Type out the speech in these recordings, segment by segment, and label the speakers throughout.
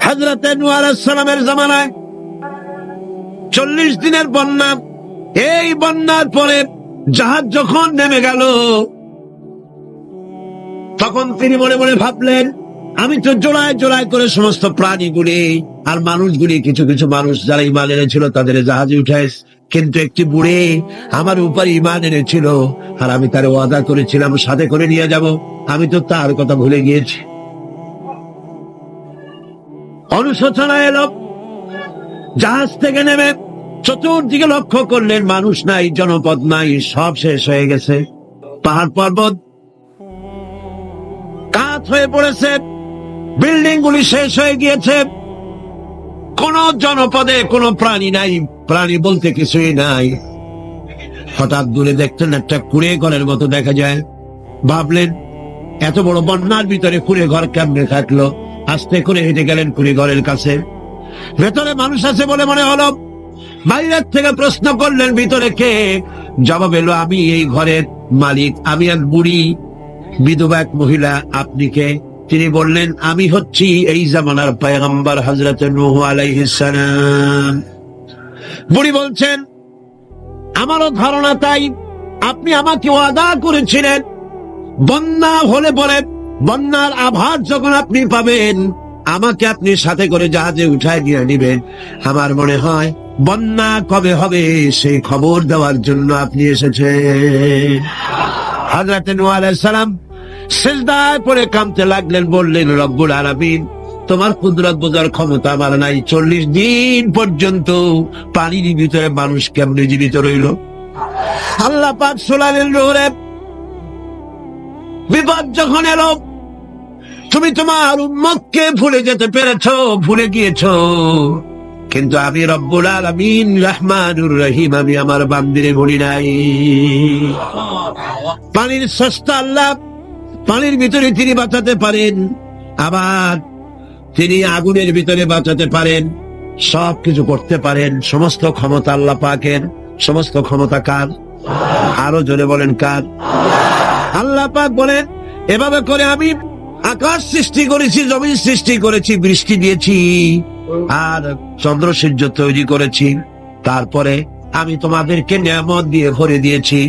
Speaker 1: হযরত নূহ আলাইহিস সালামের জামানায় 40 দিনের বন্যা। এই বন্যার পরে জাহাজ যখন নেমে গেল, তখন তিনি মনে মনে ভাবলেন, আমি তো জোড়ায় জোড়ায় করে সমস্ত প্রাণীগুলি আর মানুষগুলি, কিছু কিছু মানুষ যারা ঈমান এনেছিল তাদের জাহাজে উঠাইস, কিন্তু একটি বুড়ে আমার উপর ঈমান এনেছিল আর আমি তার ওয়াদা করেছিলাম সাথে করে নিয়ে যাব, আমি তো তার কথা ভুলে গিয়েছি। অনুশোচনা এলো। জাহাজ থেকে নেমে চতুর্দিকে লক্ষ্য করলেন, মানুষ নাই, জনপদ নাই, সব শেষ হয়ে গেছে। পাহাড় পর্বত কাত হয়ে পড়েছে, বিল্ডিং গুলি শেষ হয়ে গিয়েছে, কোন জনপদে কোনো প্রাণী নাই, প্রাণী বলতে কিছুই নাই। হঠাৎ দূরে দেখতেন একটা কুঁড়ে ঘরের মতো দেখা যায়। ভাবলেন, এত বড় বন্যার ভিতরে কুঁড়ে ঘর কেমনে থাকলো? আস্তে করে হেঁটে গেলেন কুঁড়ে ঘরের কাছে। ভেতরে মানুষ আছে বলে মনে হলো। বাইরের থেকে প্রশ্ন করলেন, ভিতরে কে? জবাব এলো, আমি এই ঘরের মালিক, আমি এক বুড়ি বিধবা এক মহিলা। আপনি কে? তিনি বললেন, আমি হচ্ছি এই জামানার পয়গম্বর হযরত নূহ আলাইহিস সালাম। বুড়ি বলছেন, আমারও ধারণা তাই। আপনি আমাকে ওয়াদা করেছিলেন বন্যা হলে পরে, বন্যার আভাস যখন আপনি পাবেন, আমাকে আপনি সাথে করে জাহাজে উঠায় নিয়ে নিবেন। আমার মনে হয় বন্যা কবে হবে সেই খবর দেওয়ার জন্য আপনি এসেছেন। হযরত নূহ আলাইহিস সালাম সিজদায় পড়ে কাঁদতে লাগলেন, বললেন, রব্বুল আলামিন, তোমার কুদরত বোঝার ক্ষমতা আমার নাই। 40 দিন পর্যন্ত পানির ভিতরে মানুষ কেমনে জীবিত রইল? আল্লাহ পাক শুনালেন, নূরে, বিপদ যখন এলো, তুমি তোমার উম্মতকে ভুলে যেতে পেরেছো, ভুলে গিয়েছো, কিন্তু আমি রব্বুল আলামিন রহমানুর রহিম, আমি আমার বান্দিরে ভুলি নাই। পানির স্রষ্টা আল্লাহ, পানির ভিতরে তিনি বাঁচাতে পারেন, আবার তিনি আগুনের ভিতরে বাঁচাতে পারেন, সবকিছু করতে পারেন। সমস্ত ক্ষমতা আল্লাহ পাকের। সমস্ত ক্ষমতা কার? আরো জোরে বলেন, কার? আল্লাহ পাক বলেন, এভাবে করে আমি আকাশ সৃষ্টি করেছি, জমিন সৃষ্টি করেছি, বৃষ্টি দিয়েছি আর চন্দ্র সূর্য তৈরি করেছি, তারপরে আমি তোমাদেরকে নিয়ামত দিয়ে ভরে দিয়েছি।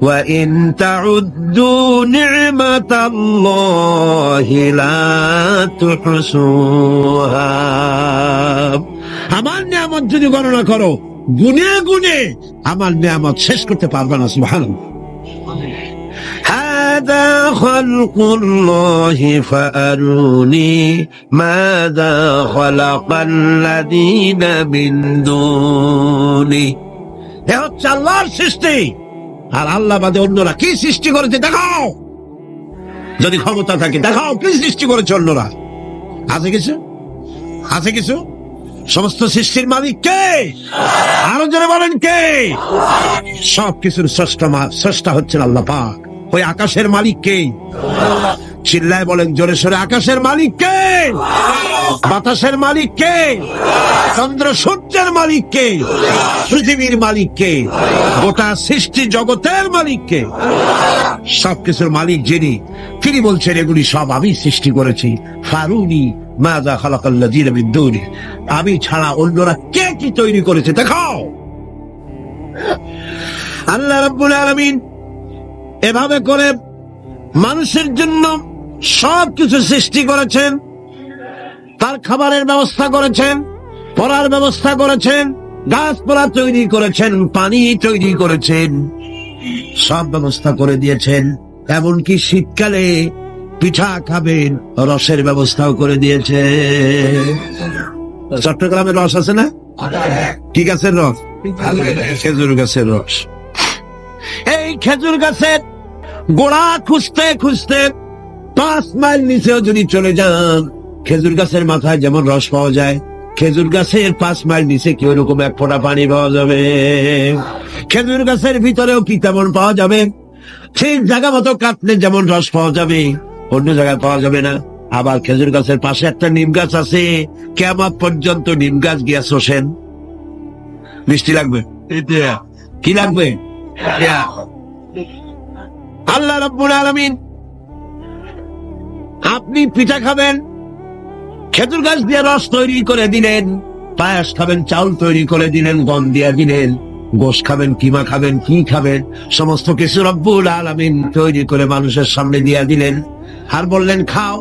Speaker 1: ওয়া ইন তাউদ্দু নি'মাতাল্লাহি লা তুহসুহা। আমার নিয়ামত যদি গণনা করো, গুনে গুনে আমার নিয়ামত শেষ করতে পারবে না। সুবহানাল্লাহ। হাযা খালকুল্লাহি ফাআরুনি মাযা খালাকাল্লাযীনা মিন দুনি। এ হচ্ছে আল্লাহর সৃষ্টি, আর আল্লাহ বাদে অন্যরা কি সৃষ্টি করেছে দেখাও। যদি ক্ষমতা থাকে দেখাও কি সৃষ্টি করেছে অন্যরা। আছে কিছু? আছে কিছু? সমস্ত সৃষ্টির মালিক কে? আরো জোরে বলেন, কে? সব কিছুর স্রষ্টা হচ্ছেন আল্লাহ পাক। ওই আকাশের মালিক কে? চিল্লায় বলেন জোরে সোরে, আকাশের মালিক কে? বাতাসের মালিক কে? চন্দ্র সূর্যের মালিক কে? পৃথিবীর মালিক কে? গোটা সৃষ্টি জগতের মালিক কে? সবকিছুর মালিক যিনি, তিনি বলছেন, এগুলি সব আমি সৃষ্টি করেছি। ফারুনি মাযা খালাকাল্লাযীনা মিন দুনি। আমি ছাড়া অন্যরা কে কি তৈরি করেছে দেখাও। আল্লাহ রাব্বুল আলামিন এভাবে করে মানুষের জন্য সবকিছু সৃষ্টি করেছেন। তার খাবারের ব্যবস্থা করেছেন, পড়ার ব্যবস্থা করেছেন, গাছপালা তৈরি করেছেন, পানি তৈরি করেছেন, সব ব্যবস্থা করে দিয়েছেন। এমনকি শীতকালে পিঠা খাবেন, রসের ব্যবস্থাও করে দিয়েছে। চট্টগ্রামের রস আছে না? কি গাছের রস? খেজুর গাছের রস। এই খেজুর গাছের গোড়া খুঁজতে খুঁজতে 5 মাইল নিচেও যদি চলে যান, খেজুর গাছের মাথায় যেমন রস পাওয়া যায়, খেজুর গাছের 5 মাইল নিচে কি ওরকম এক ফোঁটা পানি পাওয়া যাবে? খেজুর গাছের ভিতরেও কি তেমন পাওয়া যাবে? ঠিক জায়গা মতো কাটলে যেমন রস পাওয়া যাবে, অন্য জায়গায় পাওয়া যাবে না। আবার খেজুর গাছের পাশে একটা নিম গাছ আছে, কিয়ামত পর্যন্ত নিম গাছ গিয়া শোষেন। মিষ্টি লাগবে? কি লাগবে? আল্লাহ রাব্বুল আলামিন, আপনি পিঠা খাবেন, খেজুর গাছ দিয়ে রস তৈরি করে দিলেন, পায়েস খাবেন চাউল তৈরি করে দিলেন, গম দিয়ে দিলেন, গোশ খাবেন, কিমা খাবেন, কি খাবেন, সমস্ত কিছু রব্বুল আলামিন তৈরি করে মানুষের সামনে দিয়ে দিলেন। আর বললেন খাও,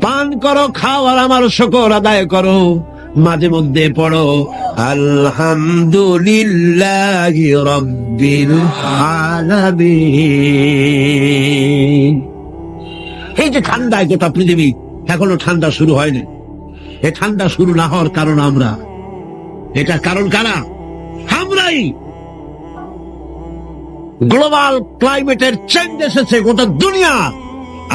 Speaker 1: পান করো, খাও, আর আমার শুকর আদায় করো। মাঝে মধ্যে পড়ো আলহামদুলিল্লাহি রাব্বিল আলামিন। এই যে ঠান্ডা, গোটা পৃথিবী এখনো ঠান্ডা শুরু হয়নি। এই ঠান্ডা শুরু না হওয়ার কারণ আমরা, এটা কারণ কারা? আমরাই। গ্লোবাল ক্লাইমেটের চেঞ্জ এসেছে, গোটা দুনিয়া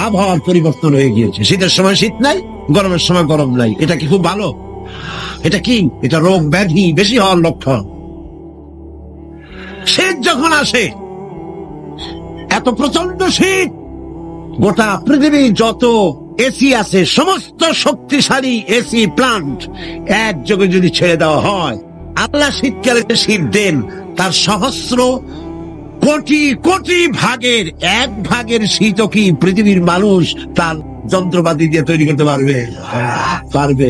Speaker 1: আবহাওয়ার পরিবর্তন হয়ে গিয়েছে। শীতের সময় শীত নাই, গরমের সময় গরম নাই। এটা কি খুব ভালো? এটা কি? এটা রোগ ব্যাধি বেশি হওয়ার লক্ষণ। শীত যখন আসে, এত প্রচন্ড শীত, গোটা পৃথিবী যত এসি আছে, সমস্ত শক্তিশালী এসি প্লান্ট একযোগে যদি ছেড়ে দেওয়া হয়, আল্লাহ শীতকালে শীত দেন, তার সহস্র কোটি কোটি ভাগের এক ভাগের শীতও কি পৃথিবীর মানুষ তার যন্ত্রপাতি দিয়ে তৈরি করতে পারবে? পারবে।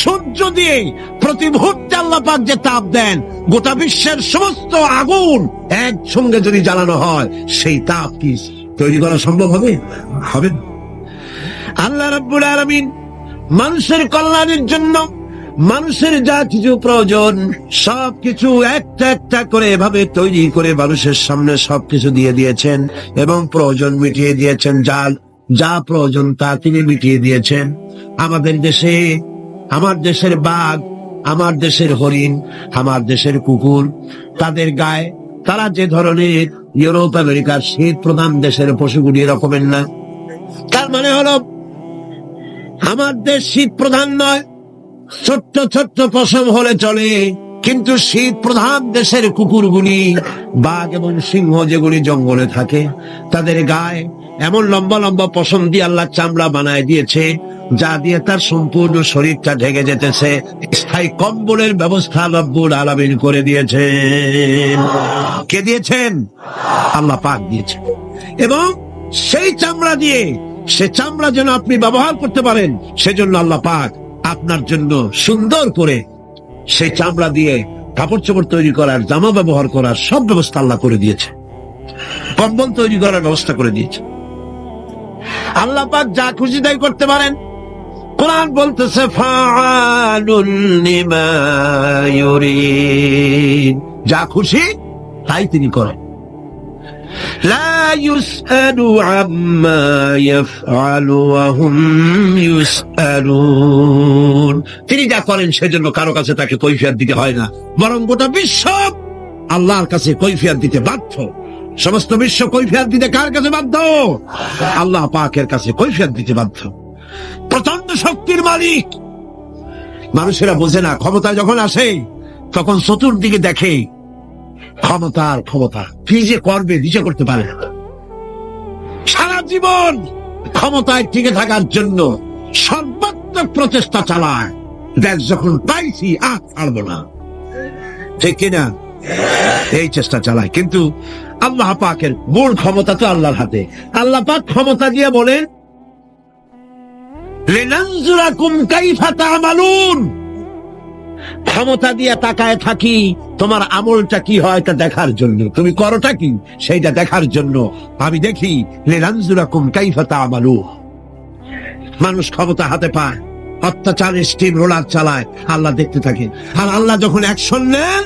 Speaker 1: সূর্য দিয়ে প্রতি মুহূর্তে আল্লাহ পাক যে তাপ দেন, গোটা বিশ্বের সমস্ত আগুন একসঙ্গে যদি জ্বালানো হয়, সেই তাপ কি তৈরি করা সম্ভব হবে? হবে না। আল্লাহ রাব্বুল আলামিন মানুষের কল্যাণের জন্য মানুষের যা কিছু প্রয়োজন সবকিছু একটা একটা করে এভাবে তৈরি করে মানুষের সামনে সবকিছু দিয়ে দিয়েছেন এবং প্রয়োজন মিটিয়ে দিয়েছেন। যা প্রয়োজন তা তিনি মিটিয়ে দিয়েছেন। আমাদের দেশে, আমার দেশের বাঘ, আমার দেশের হরিণ, আমার দেশের কুকুর, তাদের গায়ে তারা যে ধরনের ইউরোপ আমেরিকার শীত প্রধান দেশের পশুগুলি এরকমের না। তার মানে হলো আমার দেশ শীত প্রধান নয়, ছোট্ট ছোট্ট পশম হলে চলে, কিন্তু শীত প্রধান দেশের কুকুরগুলি, বাঘ এবং সিংহ যেগুলি জঙ্গলে থাকে, তাদের গায়ে এমন লম্বা লম্বা পশম দিয়ে আল্লাহ চামড়া বানায় দিয়েছে, যা দিয়ে তার সম্পূর্ণ শরীরটা ঢেকে যেতেছে। স্থায়ী কম্বলের ব্যবস্থা রব্বুল আলামিন করে দিয়েছেন। কে দিয়েছেন? আল্লাহ পাক দিয়েছেন। এবং সেই চামড়া দিয়ে, সে চামড়া যেন আপনি ব্যবহার করতে পারেন, সেজন্য আল্লাহ পাক আপনার জন্য সুন্দর করে সেই চামড়া দিয়ে কাপড় চোপড় তৈরি করার, জামা ব্যবহার করার সব ব্যবস্থা আল্লাহ করে দিয়েছে। কম্বল তৈরি করার ব্যবস্থা করে দিয়েছে। আল্লাহ পাক যা খুশি তাই করতে পারেন। কোরআন বলতেছে ফাআলুন লিমা ইউরিদ, যা খুশি তাই তিনি করেন। লা ইউসআলু আম্মা ইয়াফআলু ওয়া হুম ইউসআলুন, তিনি যা করেন সেজন্য কারো কাছে তাকে কৈফিয়ত দিতে হয় না, বরং গোটা বিশ্ব আল্লাহর কাছে কৈফিয়ত দিতে বাধ্য। সমস্ত বিশ্ব কৈফিয়ত দিতে কার কাছে বাধ্য? আল্লাহ পাকের কাছে কৈফিয়ত দিতে বাধ্য। প্রচন্ড শক্তির মালিক। মানুষেরা বোঝে না, ক্ষমতায় যখন আসে তখন চতুর্দিকে দেখে ক্ষমতার ক্ষমতা, কি যে করবে দিশা করতে পারে না। সারা জীবন ক্ষমতায় টিকে থাকার জন্য সর্বাত্মক প্রচেষ্টা চালায়, দেশ যখন পাইছি আর ছাড়বো না, ঠিক কিনা? এই চেষ্টা চালায়। কিন্তু আল্লাহ পাকের মূল ক্ষমতা তো আল্লাহর হাতে। আল্লাহ পাক ক্ষমতা দিয়ে বলেন লিনানজুরাকুম কাইফা তা'মালুন, ক্ষমতা দিয়ে তাকায় থাকি তোমার আমলটা কি হয় তা দেখার জন্য, তুমি করোটা কি সেইটা দেখার জন্য আমি দেখি। লিনানজুরাকুম কাইফা তা'মালুন। মানুষ ক্ষমতা হাতে পায়, অত্যাচারের স্টিম রোলার চালায়, আল্লাহ দেখতে থাকে। আর আল্লাহ যখন অ্যাকশন নেন,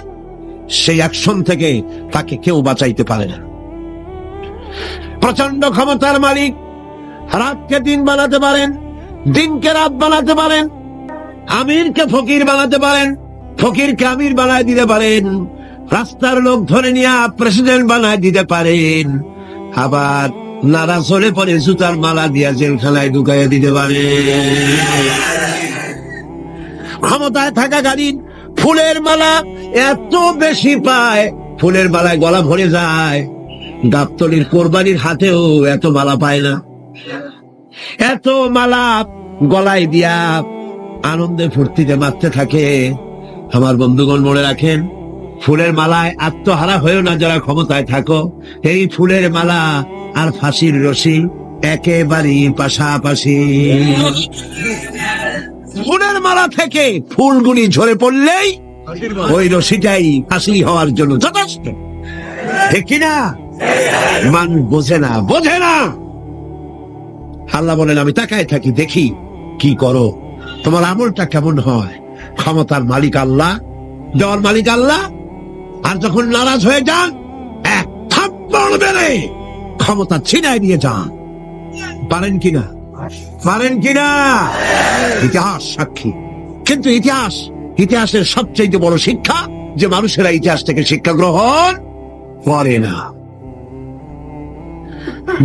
Speaker 1: সেই অ্যাকশন থেকে তাকে কেউ বাঁচাইতে পারে না। প্রচন্ড ক্ষমতার মালিক। রাতকে দিন বানাতে পারেন, দিনকে রাত বানাতে পারেন, আমিরকে ফকির বানাতে পারেন, ফকিরকে আমির বানায় দিতে পারেন, রাস্তার লোক ধরে নিয়ে প্রেসিডেন্ট বানায় দিতে পারেন, আবার নারাজ হলে পরে জুতার মালা দিয়া জেলখানায় ঢুকাইয়া দিতে পারেন। ক্ষমতায় থাকাকালীন ফুলের মালা এত বেশি পায়, ফুলের মালায় গলা ভরে যায়। গাবতলির কোরবানির হাতেও এত মালা পায় না। এত মালা গলায় দিয়া আনন্দে ফুর্তিতে মারতে থাকে। আমার বন্ধুগণ মনে রাখেন, ফুলের মালায় আত্মহারা হয়েও না যারা ক্ষমতায় থাকো। এই ফুলের মালা আর ফাঁসির রশি একেবারেই পাশাপাশি। ফুলের মালা থেকে ফুলগুলি ঝরে পড়লেই ওই রশিটাই ফাঁসি হওয়ার জন্য যথেষ্ট, ঠিক কিনা? মানুষ বোঝে না। আল্লাহ বলেন, আমি তাকায় থাকি, দেখি কি করো, তোমার আমলটা কেমন হয়। ক্ষমতার মালিক আল্লাহ, দেওয়ার মালিক আল্লাহ। আর যখন নারাজ হয়ে যান, এক থাপ্পড় মেরে ক্ষমতা ছিনাই দিয়ে যান। পারেন কিনা? ইতিহাস সাক্ষী। কিন্তু ইতিহাসের সবচেয়ে বড় শিক্ষা যে মানুষেরা ইতিহাস থেকে শিক্ষা গ্রহণ করে না।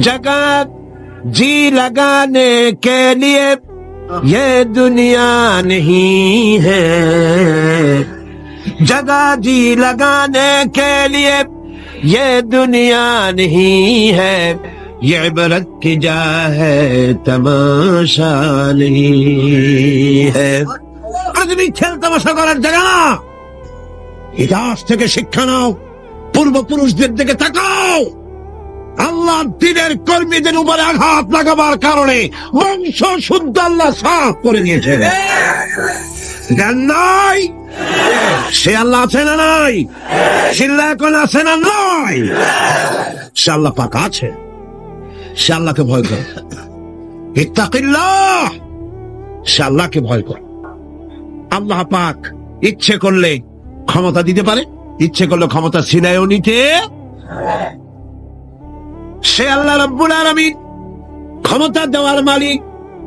Speaker 1: जगत जी लगाने के लिए ये दुनिया नहीं है, जगह जी लगाने के लिए ये दुनिया नहीं है, ये इबरत की जा है तमाशा नहीं है। पृथ्वी खेल तमाशा করার জায়গা না। ইতিহাস থেকে শিক্ষা নাও, পূর্বপুরুষদের দিকে তাকাও। আল্লাহ দিনের কর্মীদের উপরে আঘাত লাগাবার কারণে বংশ শুদ্ধ আল্লাহ সাফ করে দিয়েছে। জ্ঞান নাই, সে আল্লাহ আছে না নাই? চিল্লা এখন আছে না নাই? সে আল্লাহ পাক আছে, সে আল্লাহকে ভয় করে। ইত্তাকিল্লাহ, সে আল্লাহকে ভয় করে। আল্লাহ পাক ইচ্ছে করলে ক্ষমতা দিতে পারে, ইচ্ছে করলে ক্ষমতা ছিনায়ও নিতে। সে আল্লাহ রাব্বুল আলামিন, ক্ষমতা দেওয়ার মালিক,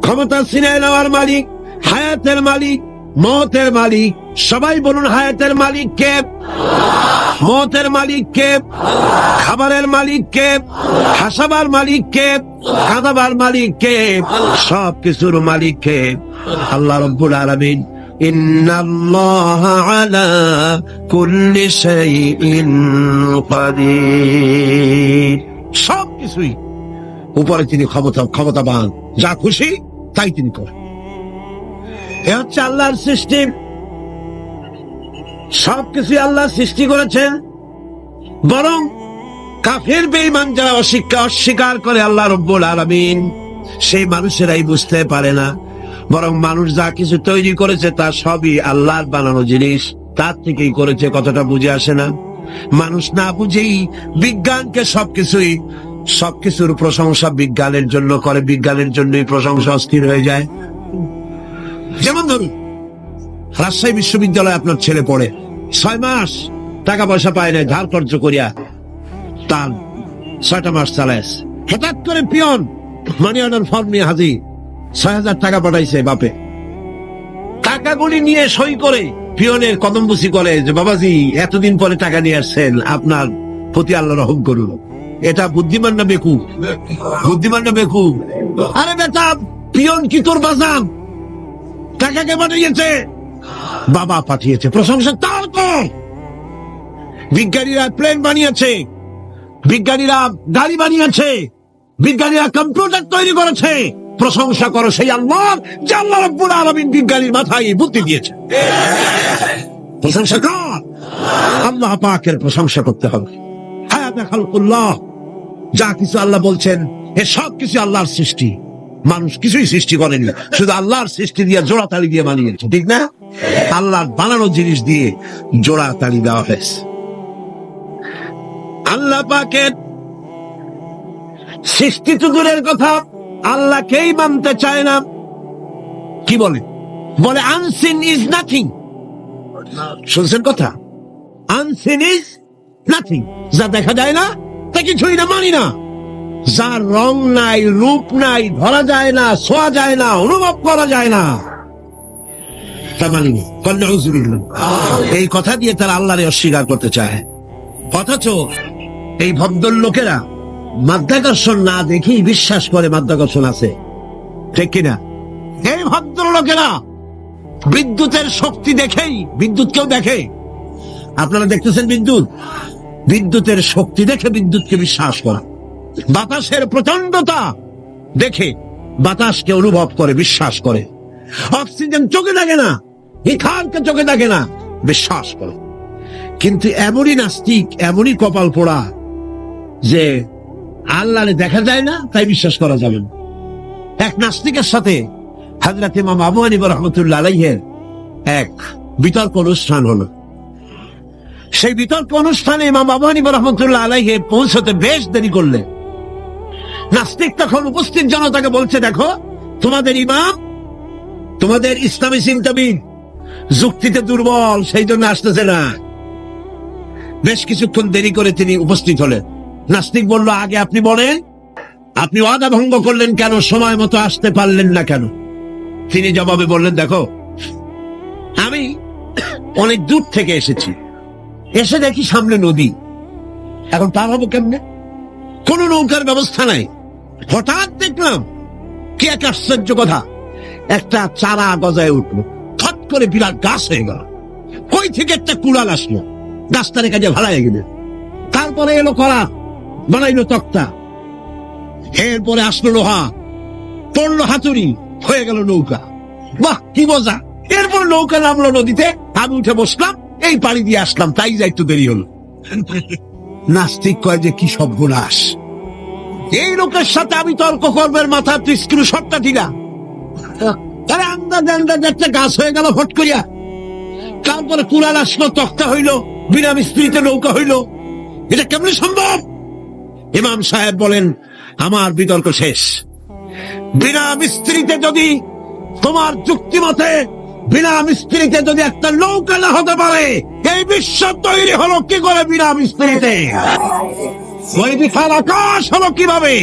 Speaker 1: ক্ষমতা ছিনায় নেওয়ার মালিক, হায়াতের মালিক, মওতের মালিক। সবাই বলুন, হায়াতের মালিক কে? মওতের মালিক কে? খাবারের মালিক কে? হাসাবার মালিক কে? কাঁদাবার মালিক কে? সব কিছুর মালিক কে? আল্লাহ রাব্বুল আলামিন। ইন্নাল্লাহা আলা কুল্লি শাইইন কাদির। সবকিছুই উপরে তিনি ক্ষমতাবান, যা খুশি তাই তিনি করেন। এ হচ্ছে আল্লাহর সৃষ্টি। সবকিছুই আল্লাহ সৃষ্টি করেছেন। বরং কাফের বেঈমান যারা অস্বীকার করে আল্লাহ রাব্বুল আলামিন, সেই মানুষেরাই বুঝতে পারে না। বরং মানুষ যা কিছু তৈরি করেছে তা সবই আল্লাহর বানানো জিনিস, তার থেকেই করেছে, কতটা বুঝে আসে না। মানুষ না বুঝেই বিজ্ঞানকে সবকিছুর প্রশংসা বিজ্ঞানের জন্য করে, বিজ্ঞানের জন্যই প্রশংসা অস্থির হয়ে যায়। যেমন ধরুন, রাজশাহী বিশ্ববিদ্যালয়ে আপনার ছেলে পড়ে, 6 মাস টাকা পয়সা পায় না, ধার কর্য করিয়া তার 6টা মাস চালায়। হঠাৎ করে পিয়ন মানি অর্ডার ফর্ম নিয়ে হাজির, 6,000 টাকা পাঠাইছে বাপে। টাকাগুলি নিয়ে সই করে পিয়নের কদমবুসি করে যে, বাবাজি এতদিন পরে টাকা নিয়ে আসছেন, আপনার প্রতি আল্লাহ রহম করুন। এটা বুদ্ধিমান না বেকুব? বুদ্ধিমান না বেকুব? আরে বেটা, পিয়ন কি তোর বাজান? টাকাকে পাঠিয়েছে, বাবা পাঠিয়েছে, প্রশংসা তার কর। বিজ্ঞানীরা প্লেন বানিয়েছে, বিজ্ঞানীরা গাড়ি বানিয়েছে, বিজ্ঞানীরা কম্পিউটার তৈরি করেছে, প্রশংসা করো সেই আল্লাহ যে আল্লাহ রাব্বুল আলামিন বিজ্ঞানীর মাথায় বুদ্ধি দিয়েছে। প্রশংসা কর, আল্লাহ পাকের প্রশংসা করতে হবে। হায়াতে খালকুল্লাহ, যা কিছু আল্লাহ বলছেন এ সব কিছু আল্লাহর সৃষ্টি। মানুষ কিছুই সৃষ্টি করেনি, শুধু আল্লাহর সৃষ্টি দিয়ে জোড়াতালি দিয়ে বানিয়েছে, ঠিক না? আল্লাহর বানানো জিনিস দিয়ে জোড়াতালি দেওয়া হয়েছে। আল্লাহ পাকের সৃষ্টি তো দূরের কথা, আল্লাহকেই মানতে চায় না। কি বলে আনসিন ইজ নাথিং। শুনছেন কথা? আনসিন ইজ নাথিং, যা দেখা যায় না তা কিছুই না, মানি না। যার রং নাই, রূপ নাই, ধরা যায় না, ছোঁয়া যায় না, অনুভব করা যায় না, তা মানি না। এই কথা দিয়ে তারা আল্লাহরে অস্বীকার করতে চায়। অথচ এই ভদ্রলোকেরা মাধ্যাকর্ষণ না দেখেই বিশ্বাস করে মাধ্যাকর্ষণ আছে, ঠিক কিনা? এই ভদ্রলোকেরা বিদ্যুতের শক্তি দেখেই, বিদ্যুৎকেও দেখে। আপনারা দেখতেছেন বিদ্যুতের শক্তি দেখে বিদ্যুৎকে বিশ্বাস করা। বাতাসের প্রচন্ডতা দেখে বাতাসকে অনুভব করে, বিশ্বাস করে। অক্সিজেন চোখে দেখে না, ইথারকে চোখে দেখে না, বিশ্বাস করে। কিন্তু এমনই নাস্তিক, এমনই কপাল পোড়া যে আল্লাহরে দেখা যায় না তাই বিশ্বাস করা যাবে না। এক নাস্তিকের সাথে হযরত ইমাম আবু হানিফা রাহমাতুল্লাহ আলাইহির এক বিতর্ক অনুষ্ঠান হলো। সেই বিতর্ক অনুষ্ঠানে ইমাম আবু হানিফা রাহমাতুল্লাহ আলাইহি পৌঁছতে বেশ দেরি করলেন। নাস্তিক তখন উপস্থিত জনতাকে বলছে, দেখো তোমাদের ইমাম, তোমাদের ইসলামী চিন্তাবিদ যুক্তিতে দুর্বল, সেই জন্য আসতেছে না। বেশ কিছুক্ষণ দেরি করে তিনি উপস্থিত হলেন। নাস্তিক বলল, আগে আপনি বলেন, আপনি ওয়াদা ভঙ্গ করলেন কেন, সময় মতো আসতে পারলেন না কেন? তিনি জবাবে বললেন, দেখো আমি অনেক দূর থেকে এসেছি, এসে দেখি সামনে নদী, এখন পার হবো কেমনে? কোন নৌকার ব্যবস্থা নাই। হঠাৎ দেখলাম কি এক আশ্চর্য কথা, একটা চারা গজায় উঠলো, ফট করে বিরাট গাছ হয়ে গেল। কই থেকে একটা কুড়াল আসলো, গাছটারে কাজে ভাড়ায় গেলে। তারপরে এলো করা, বানাইলো তক্তা, এরপরে আসলো লোহা, পড়লো হাতুড়ি, হয়ে গেল নৌকা। বাহ কি মজা! এরপর নৌকা নামলো নদীতে, আমি উঠে বসলাম, এই পাড়ি দিয়ে আসলাম, তাই যা একটু দেরি হলো। নাস্তিক কয় যে কি সর্বনাশ, এই লোকের সাথে আমি তর্ক করবার মাথা তুই স্ক্রু শটটা ঠিকা। আরে আন্দাজ একটা গাছ হয়ে গেল ফট করিয়া, তারপরে কুড়াল আসলো, তক্তা হইলো, বিনা মিস্ত্রিতে নৌকা হইলো, এটা কেমনে সম্ভব? ইমাম সাহেব বলেন, আমার বিতর্ক শেষ। বিনা মিস্ত্রিতে যদি, তোমার যুক্তি মতে বিনা মিস্ত্রিতে যদি একটা নৌকা না হতে পারে, এই বিশ্ব তৈরি হলো কি করে বিনা মিস্ত্রিতে? ওই বিশাল আকাশ হলো কিভাবে?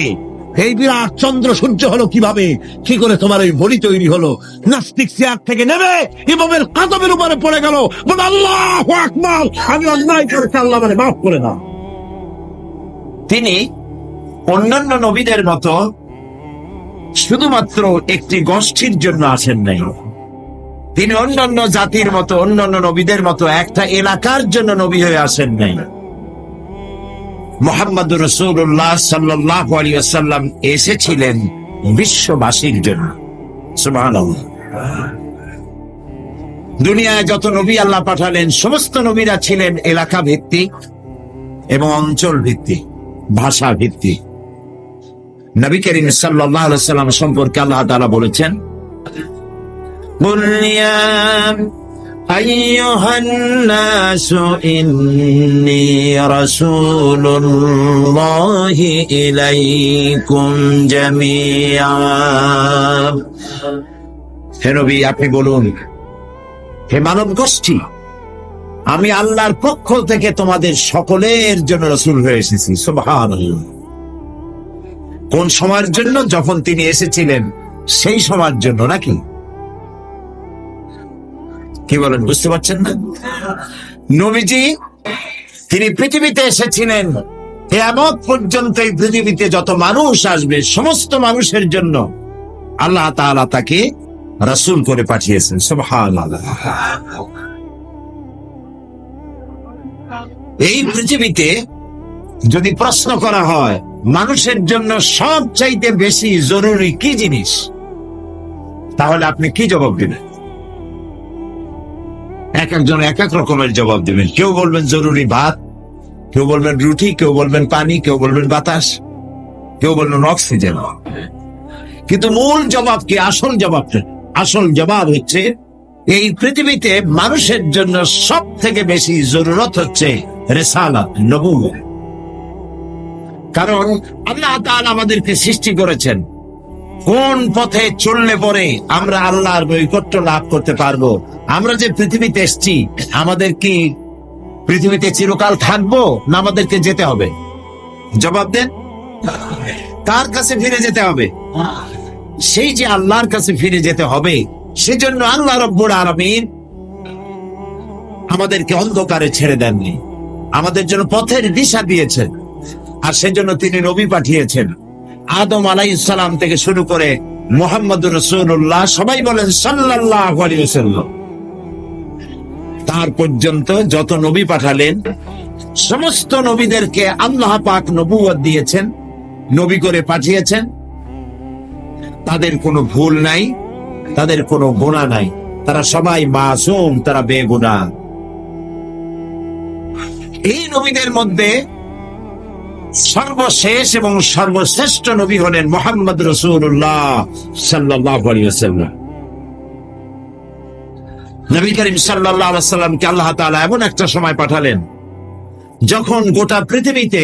Speaker 1: এই বিরাট চন্দ্র সূর্য হলো কিভাবে? কি করে তোমার ওই বডি তৈরি হলো? নাস্তিক চেয়ার থেকে নেমে ইমামের কাদমের উপরে পড়ে গেল, বলে আল্লাহু আকবার, আমি অন্যায় করেছি, আল্লাহ আমারে মাফ করে দাও।
Speaker 2: তিনি অন্যান্য নবীদের মতো শুধুমাত্র একটি গোষ্ঠীর জন্য আসেন নাই। তিনি অন্যান্য জাতির মতো, অন্যান্য নবীদের মতো একটা এলাকার জন্য নবী হয়ে আসেন নাই। মুহাম্মদুর রাসূলুল্লাহ সাল্লাল্লাহু আলাইহি ওয়াসাল্লাম এসেছিলেন বিশ্ববাসীর জন্য। সুবহানাল্লাহ। দুনিয়ায় যত নবী আল্লাহ পাঠালেন, সমস্ত নবীরা ছিলেন এলাকা ভিত্তিক এবং অঞ্চল ভিত্তিক, ভাষা ভিত্তিক। নবী করিম সাল্লাল্লাহু আলাইহি ওয়াসাল্লাম সম্পর্কে আল্লাহ তাআলা বলেছেন, قل يا أيها الناس إني رسول الله إليكم جميعا। হে নবী, আপনি বলুন, হে মানব গোষ্ঠী, আমি আল্লাহর পক্ষ থেকে তোমাদের সকলের জন্য রাসূল হয়ে এসেছি। সুবহানাল্লাহ। কোন সময়ের জন্য? যখন তিনি এসেছিলেন সেই সময়ের জন্য, নাকি? কি বলেন, বুঝতে পারছেন না? নবীজি তিনি পৃথিবীতে এসেছিলেন কিয়ামত পর্যন্ত, এই পৃথিবীতে যত মানুষ আসবে সমস্ত মানুষের জন্য আল্লাহ তাআলা তাকে রাসূল করে পাঠিয়েছেন। সুবহানাল্লাহ। এই পৃথিবীতে যদি প্রশ্ন করা হয় মানুষের জন্য সবচাইতে বেশি জরুরি কি জিনিস, তাহলে আপনি কি জবাব দিবেন? এক একজন এক এক রকমের জবাব দিবেন। কেউ বলবেন জরুরি ভাত, কেউ বলবেন রুটি, কেউ বলবেন পানি, কেউ বলবেন বাতাস, কেউ বলবেন অক্সিজেন। কিন্তু মূল জবাব কি? আসল জবাব হচ্ছে, এই পৃথিবীতে মানুষের জন্য সব থেকে বেশি জরুরত হচ্ছে রিসালাত, নবুওয়াত। কারণ আল্লাহ তাআলা আমাদেরকে সৃষ্টি করেছেন কোন পথে চললে পরে আমরা আল্লাহর নৈকট্য লাভ করতে পারবো। আমরা যে পৃথিবীতে এসেছি, আমাদের কি পৃথিবীতে চিরকাল থাকবো, না আমাদেরকে যেতে হবে? জবাব দেন। কার কাছে ফিরে যেতে হবে? সেই যে আল্লাহর কাছে ফিরে যেতে হবে, সেজন্য আল্লাহ রব্বুল আলামিন আমাদেরকে অন্ধকারে ছেড়ে দেননি, আমাদের জন্য পথের দিশা দিয়েছেন। আর সেজন্য তিনি নবী পাঠিয়েছেন। আদম আলাইহিস সালাম থেকে শুরু করে মুহাম্মদুর রাসূলুল্লাহ, সবাই বলেন সাল্লাল্লাহু আলাইহি ওয়াসাল্লাম, তার পর্যন্ত যত নবী পাঠালেন সমস্ত নবীদেরকে আল্লাহ পাক নবুয়ত দিয়েছেন, নবী করে পাঠিয়েছেন। তাদের কোনো ভুল নাই, তাদের কোনো গুনাহ নাই, তারা সবাই মাসুম, তারা বেগুনাহ। এই নবীদের মধ্যে সর্বশেষ এবং সর্বশ্রেষ্ঠ নবী হলেন মুহাম্মদ রাসূলুল্লাহ সাল্লাল্লাহু আলাইহি ওয়াসাল্লাম। নবী করিম সাল্লাল্লাহু আলাইহি সাল্লামকে আল্লাহ তাআলা এমন একটা সময় পাঠালেন যখন গোটা পৃথিবীতে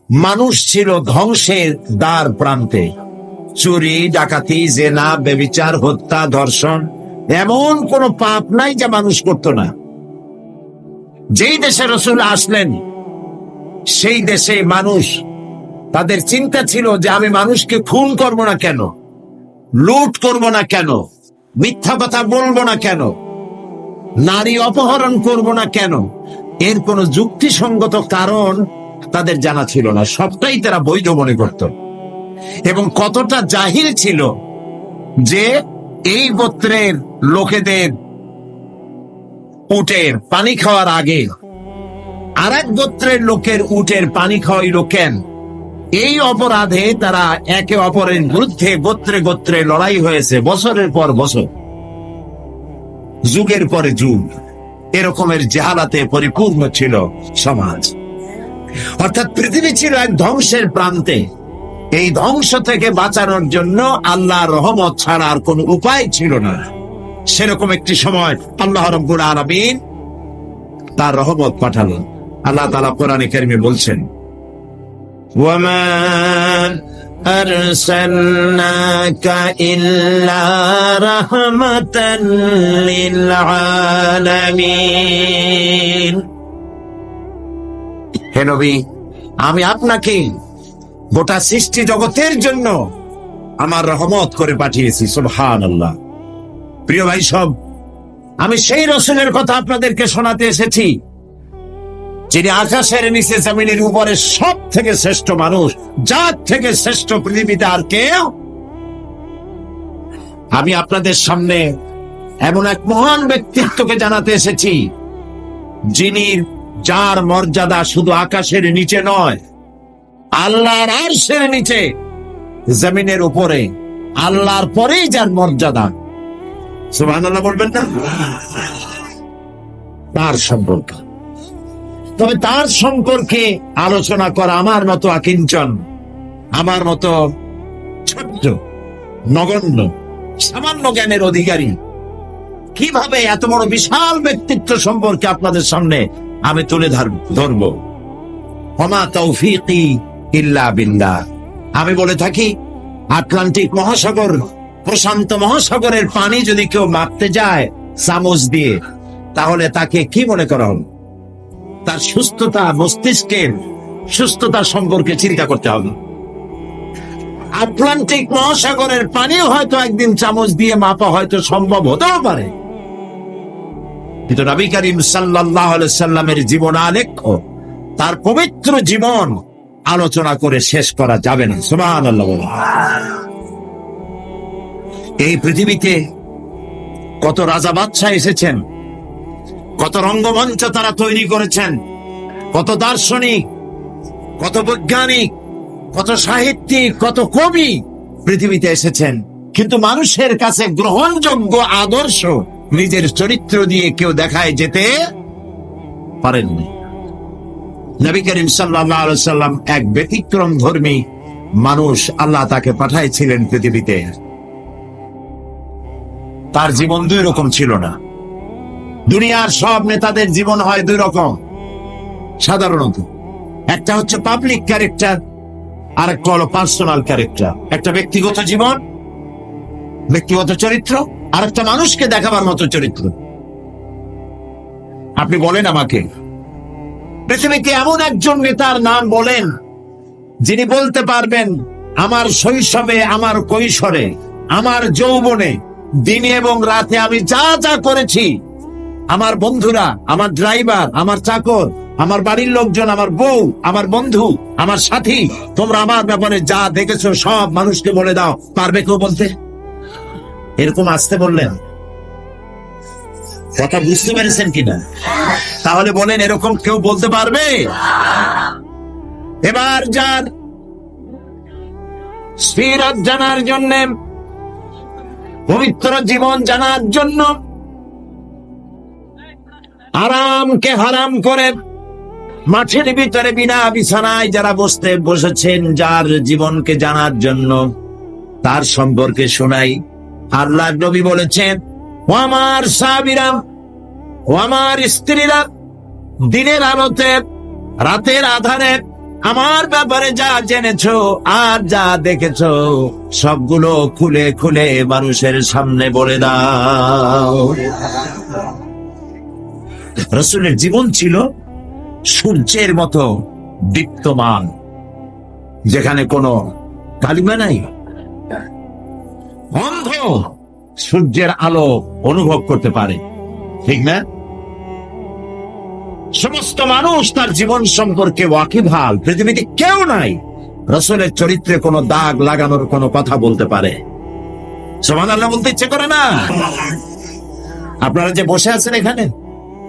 Speaker 2: মানুষ ছিল ধ্বংসের দ্বার প্রান্তে। চুরি, ডাকাতি, জেনা, ব্যভিচার, হত্যা, ধর্ষণ, এমন কোন পাপ নাই যা মানুষ করত না। যেই দেশে রাসূল আসলেন সেই দেশে মানুষ, তাদের চিন্তা ছিল যে আমি মানুষকে খুন করব না কেন, লুট করব না কেন, মিথ্যা কথা বলবো না কেন, নারী অপহরণ করব না কেন, এর কোন যুক্তিসঙ্গত কারণ তাদের জানা ছিল না। সবটাই তারা বৈধ মনে করত। এবং কতটা জাহিল ছিল যে এই গোত্রের লোকেদের উটের পানি খাওয়ার আগে আর এক গোত্রের লোকের উটের পানি খাওয়াইল কেন, এই অপরাধে তারা একে অপরের বিরুদ্ধে গোত্রে গোত্রে লড়াই হয়েছে বছরের পর বছর, যুগের পরে যুগ। এরকমের জাহালাতে পরিপূর্ণ ছিল সমাজ। অর্থাৎ পৃথিবী ছিল এক ধ্বংসের প্রান্তে। এই ধ্বংস থেকে বাঁচানোর জন্য আল্লাহর রহমত ছাড়া আর কোন উপায় ছিল না। সেরকম একটি সময় আল্লাহ রাব্বুল আলামিন তার রহমত পাঠালেন। আল্লাহ তাআলা কোরআনে কারিমে বলছেন, ওয়ামা আরসালনাকা ইল্লা রাহমাতান লিল আলামিন। হে নবী, আমি আপনাকে গোটা সৃষ্টি জগতের জন্য আমার রহমত করে পাঠিয়েছি। সুবহানাল্লাহ। প্রিয় ভাই সব, আমি সেই রাসূলের কথা আপনাদেরকে শোনাতে এসেছি যিনি আকাশের নিচে জমিনের উপরে সব থেকে শ্রেষ্ঠ মানুষ, যার থেকে শ্রেষ্ঠ পৃথিবীতে আর কেউ। আমি আপনাদের সামনে এমন এক মহান ব্যক্তিত্বকে জানাতে এসেছি যিনি, যার মর্যাদা শুধু আকাশের নিচে নয়, আল্লাহর আরশের নিচে, জমিনের উপরে, আল্লাহর পরেই যার মর্যাদা। সুবহানাল্লাহ বলবেন না? তার সম্পর্কে, তবে তার সম্পর্কে আলোচনা করা আমার মতো আকিঞ্চন, আমার মতো ছোট্ট, নগণ্য, সামান্য জ্ঞানের অধিকারী কিভাবে এত বড় বিশাল ব্যক্তিত্ব সম্পর্কে আপনাদের সামনে আমি তুলে ধরব। ওমা তৌফিকি ইল্লা বিল্লাহ। আমি বলে থাকি, আটলান্টিক মহাসাগর, প্রশান্ত মহাসাগরের পানি যদি কেউ মাপতে যায় চামচ দিয়ে, তাহলে তাকে কি মনে করা হবে? তার সুস্থতা, মস্তিষ্কের সুস্থতা সম্পর্কে চিন্তা করতে হবে। আটলান্টিক মহাসাগরের পানিও হয়তো একদিন চামচ দিয়ে মাপা হয়তো সম্ভব হতেও পারে, কিন্তু নবী করিম সাল্লাল্লাহু আলাইহি সাল্লামের জীবন আলেখ্য, তার পবিত্র জীবন আলোচনা করে শেষ করা যাবে না। সুবহানাল্লাহ। এই পৃথিবীতে কত রাজা বাদশাহ এসেছেন, কত রঙ্গমঞ্চ তারা তৈরি করেছেন, কত দার্শনিক, কত বৈজ্ঞানিক, কত সাহিত্যিক, কত কবি পৃথিবীতে এসেছেন, কিন্তু মানুষের কাছে গ্রহণযোগ্য আদর্শ নিজের চরিত্র দিয়ে কেউ দেখায় যেতে পারেননি। নবী করিম সাল্লাল্লাহু আলাইহি সাল্লাম এক ব্যতিক্রম ধর্মী মানুষ, আল্লাহ তাকে পাঠাইছিলেন পৃথিবীতে। তার জীবন দুই রকম ছিল না। দুনিয়ার সব নেতাদের জীবন হয় দুই রকম সাধারণত। একটা হচ্ছে পাবলিক ক্যারেক্টার, আর একটা হলো পার্সোনাল ক্যারেক্টার। একটা ব্যক্তিগত জীবন, ব্যক্তিগত চরিত্র, আর একটা মানুষকে দেখাবার মতো চরিত্র। আপনি বলেন আমাকে, পৃথিবীতে এমন একজন নেতার নাম বলেন যিনি বলতে পারবেন আমার শৈশবে, আমার কৈশোরে, আমার যৌবনে, দিনে এবং রাতে আমি যা যা করেছি, আমার বন্ধুরা, আমার ড্রাইভার, আমার চাকর, আমার বাড়ির লোকজন, আমার বউ, আমার বন্ধু, আমার সাথী, তোমরা আমার ব্যাপারে যা দেখেছো সব মানুষকে বলে দাও, পারবে কেউ বলতে? এরকম আসতে বললেন, কথা বুঝতে পেরেছেন কিনা? তাহলে বলেন, এরকম কেউ বলতে পারবে? এবার যার সিরাত জানার জন্য, পবিত্র জীবন জানার জন্য, আরামকে হারাম করে মাঠের ভিতরে বিনা বিছানায় যারা বসেছেন, যার জীবনকে জানার জন্য, তার সম্পর্কে শোনাই। আল্লাহর নবী বলেছেন, ও আমার সাহাবীরা, ও আমার স্ত্রীরা, দিনের আলোতে রাতের আধারে আমার ব্যাপারে যা জেনেছো আর যা দেখেছো সবগুলো খুলে খুলে মানুষের সামনে বলে দাও। রাসূলের জীবন ছিল সূর্যের মতো দীপ্তমান, যেখানে কোনো কালিমা নাই। অন্ধ সূর্যের আলো অনুভব করতে পারে, ঠিক না? সমস্ত মানুষ তার জীবন সম্পর্কে ওয়াকিবহাল। পৃথিবীতে কেউ নাই রাসূলের চরিত্রে কোনো দাগ লাগানোর কোনো কথা বলতে পারে। সুবহানাল্লাহ বলতে ইচ্ছে করে না? আপনারা যে বসে আছেন এখানে,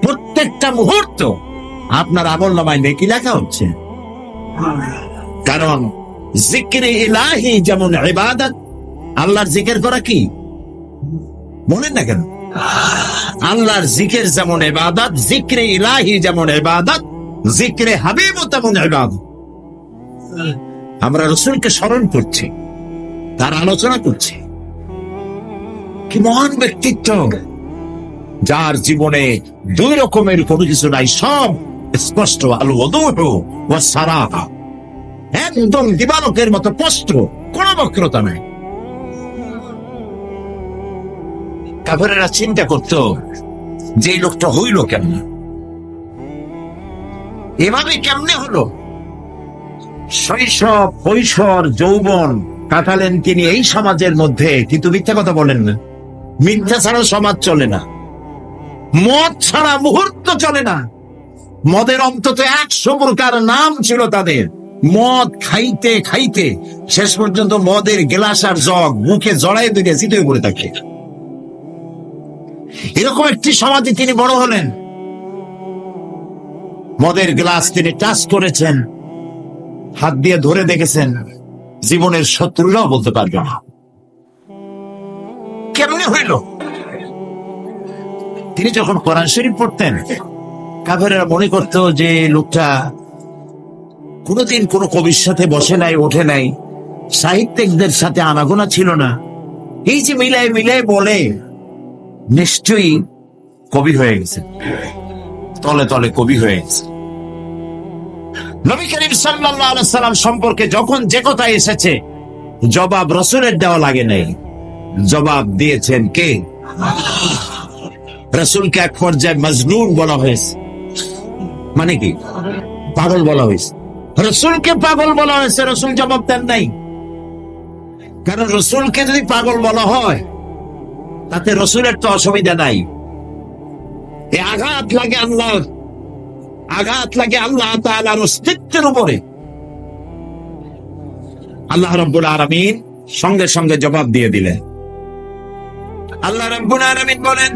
Speaker 2: প্রত্যেকটা মুহূর্ত আপনার আমলনামায় নেকি লেখা হচ্ছে। কারণ জিকিরে ইলাহি যেমন ইবাদত, আল্লাহর জিকির করা কি বলেন না কেন? আল্লাহর জিকির যেমন ইবাদত, জিকরে ইলাহি যেমন ইবাদত, জিকরে হাবিব তেমন ইবাদত। আমরা রাসূলকে স্মরণ করছি, তার আলোচনা করছি। কি মহান ব্যক্তিত্ব, যার জীবনে দুই রকমের কোনো কিছু নাই, সব স্পষ্ট। আল ওয়াদুহু ওয়াস সারাহা, একদম দিবালোকের মতো স্পষ্ট, কোনো বক্রতা নাই। কাফেরেরা চিন্তা করত যে এই লোকটা হইল কেমন, এভাবে কেমনে হলো? শৈশব, কৈশোর, যৌবন কাটালেন তিনি এই সমাজের মধ্যে, কিন্তু মিথ্যা কথা বলেন না। মিথ্যা ছাড়া সমাজ চলে না, মদ ছাড়া মুহূর্ত চলে না। মদের অন্তত 100 প্রকার নাম ছিল তাদের। মদ খাইতে খাইতে শেষ পর্যন্ত মদের গ্লাস আর জগ মুখে জড়াই দিয়ে চিতে পড়ে থাকে। এরকম একটি সমাজে তিনি বড় হলেন। মদের গ্লাস তিনি টাচ করেছেন, হাত দিয়ে ধরে দেখেছেন, জীবনের শত্রুরাও বলতে পারবে না কেমনে হইল। তিনি যখন কোরআন শরীফ পড়তেন, কাফেররা মনে করত যে লোকটা কোনোদিন কোনো কবির সাথে বসে নাই, ওঠে নাই, সাহিত্যিকদের সাথে আনাগোনা ছিল না। এই যে মিলাই মিলাই বলে, নিশ্চয়ই কবি হয়ে গেছে, তলে তলে কবি হয়ে গেছে। নবী করিম সাল্লাল্লাহু আলাইহি সাল্লাম সম্পর্কে যখন যে কথা এসেছে, জবাব রাসূলের দেওয়া লাগে নাই, জবাব দিয়েছেন কে? রাসূলকে এক পর্যায়ে মজনুন বলা হয়েছে। মানে কি? পাগল বলা হয়েছে। রাসূলকে পাগল বলা হয়েছে, রাসূল জবাব দেন নাই। কারণ রাসূলকে যদি পাগল বলা হয়, তাতে রাসূলের তো অসুবিধা নাই। এই আঘাত লাগে আল্লাহ, আঘাত লাগে আল্লাহ তাআলার অস্তিত্বের উপরে। আল্লাহ রাব্বুল আলামিন সঙ্গে সঙ্গে জবাব দিয়ে দিলেন। আল্লাহ রাব্বুল আলামিন বলেন,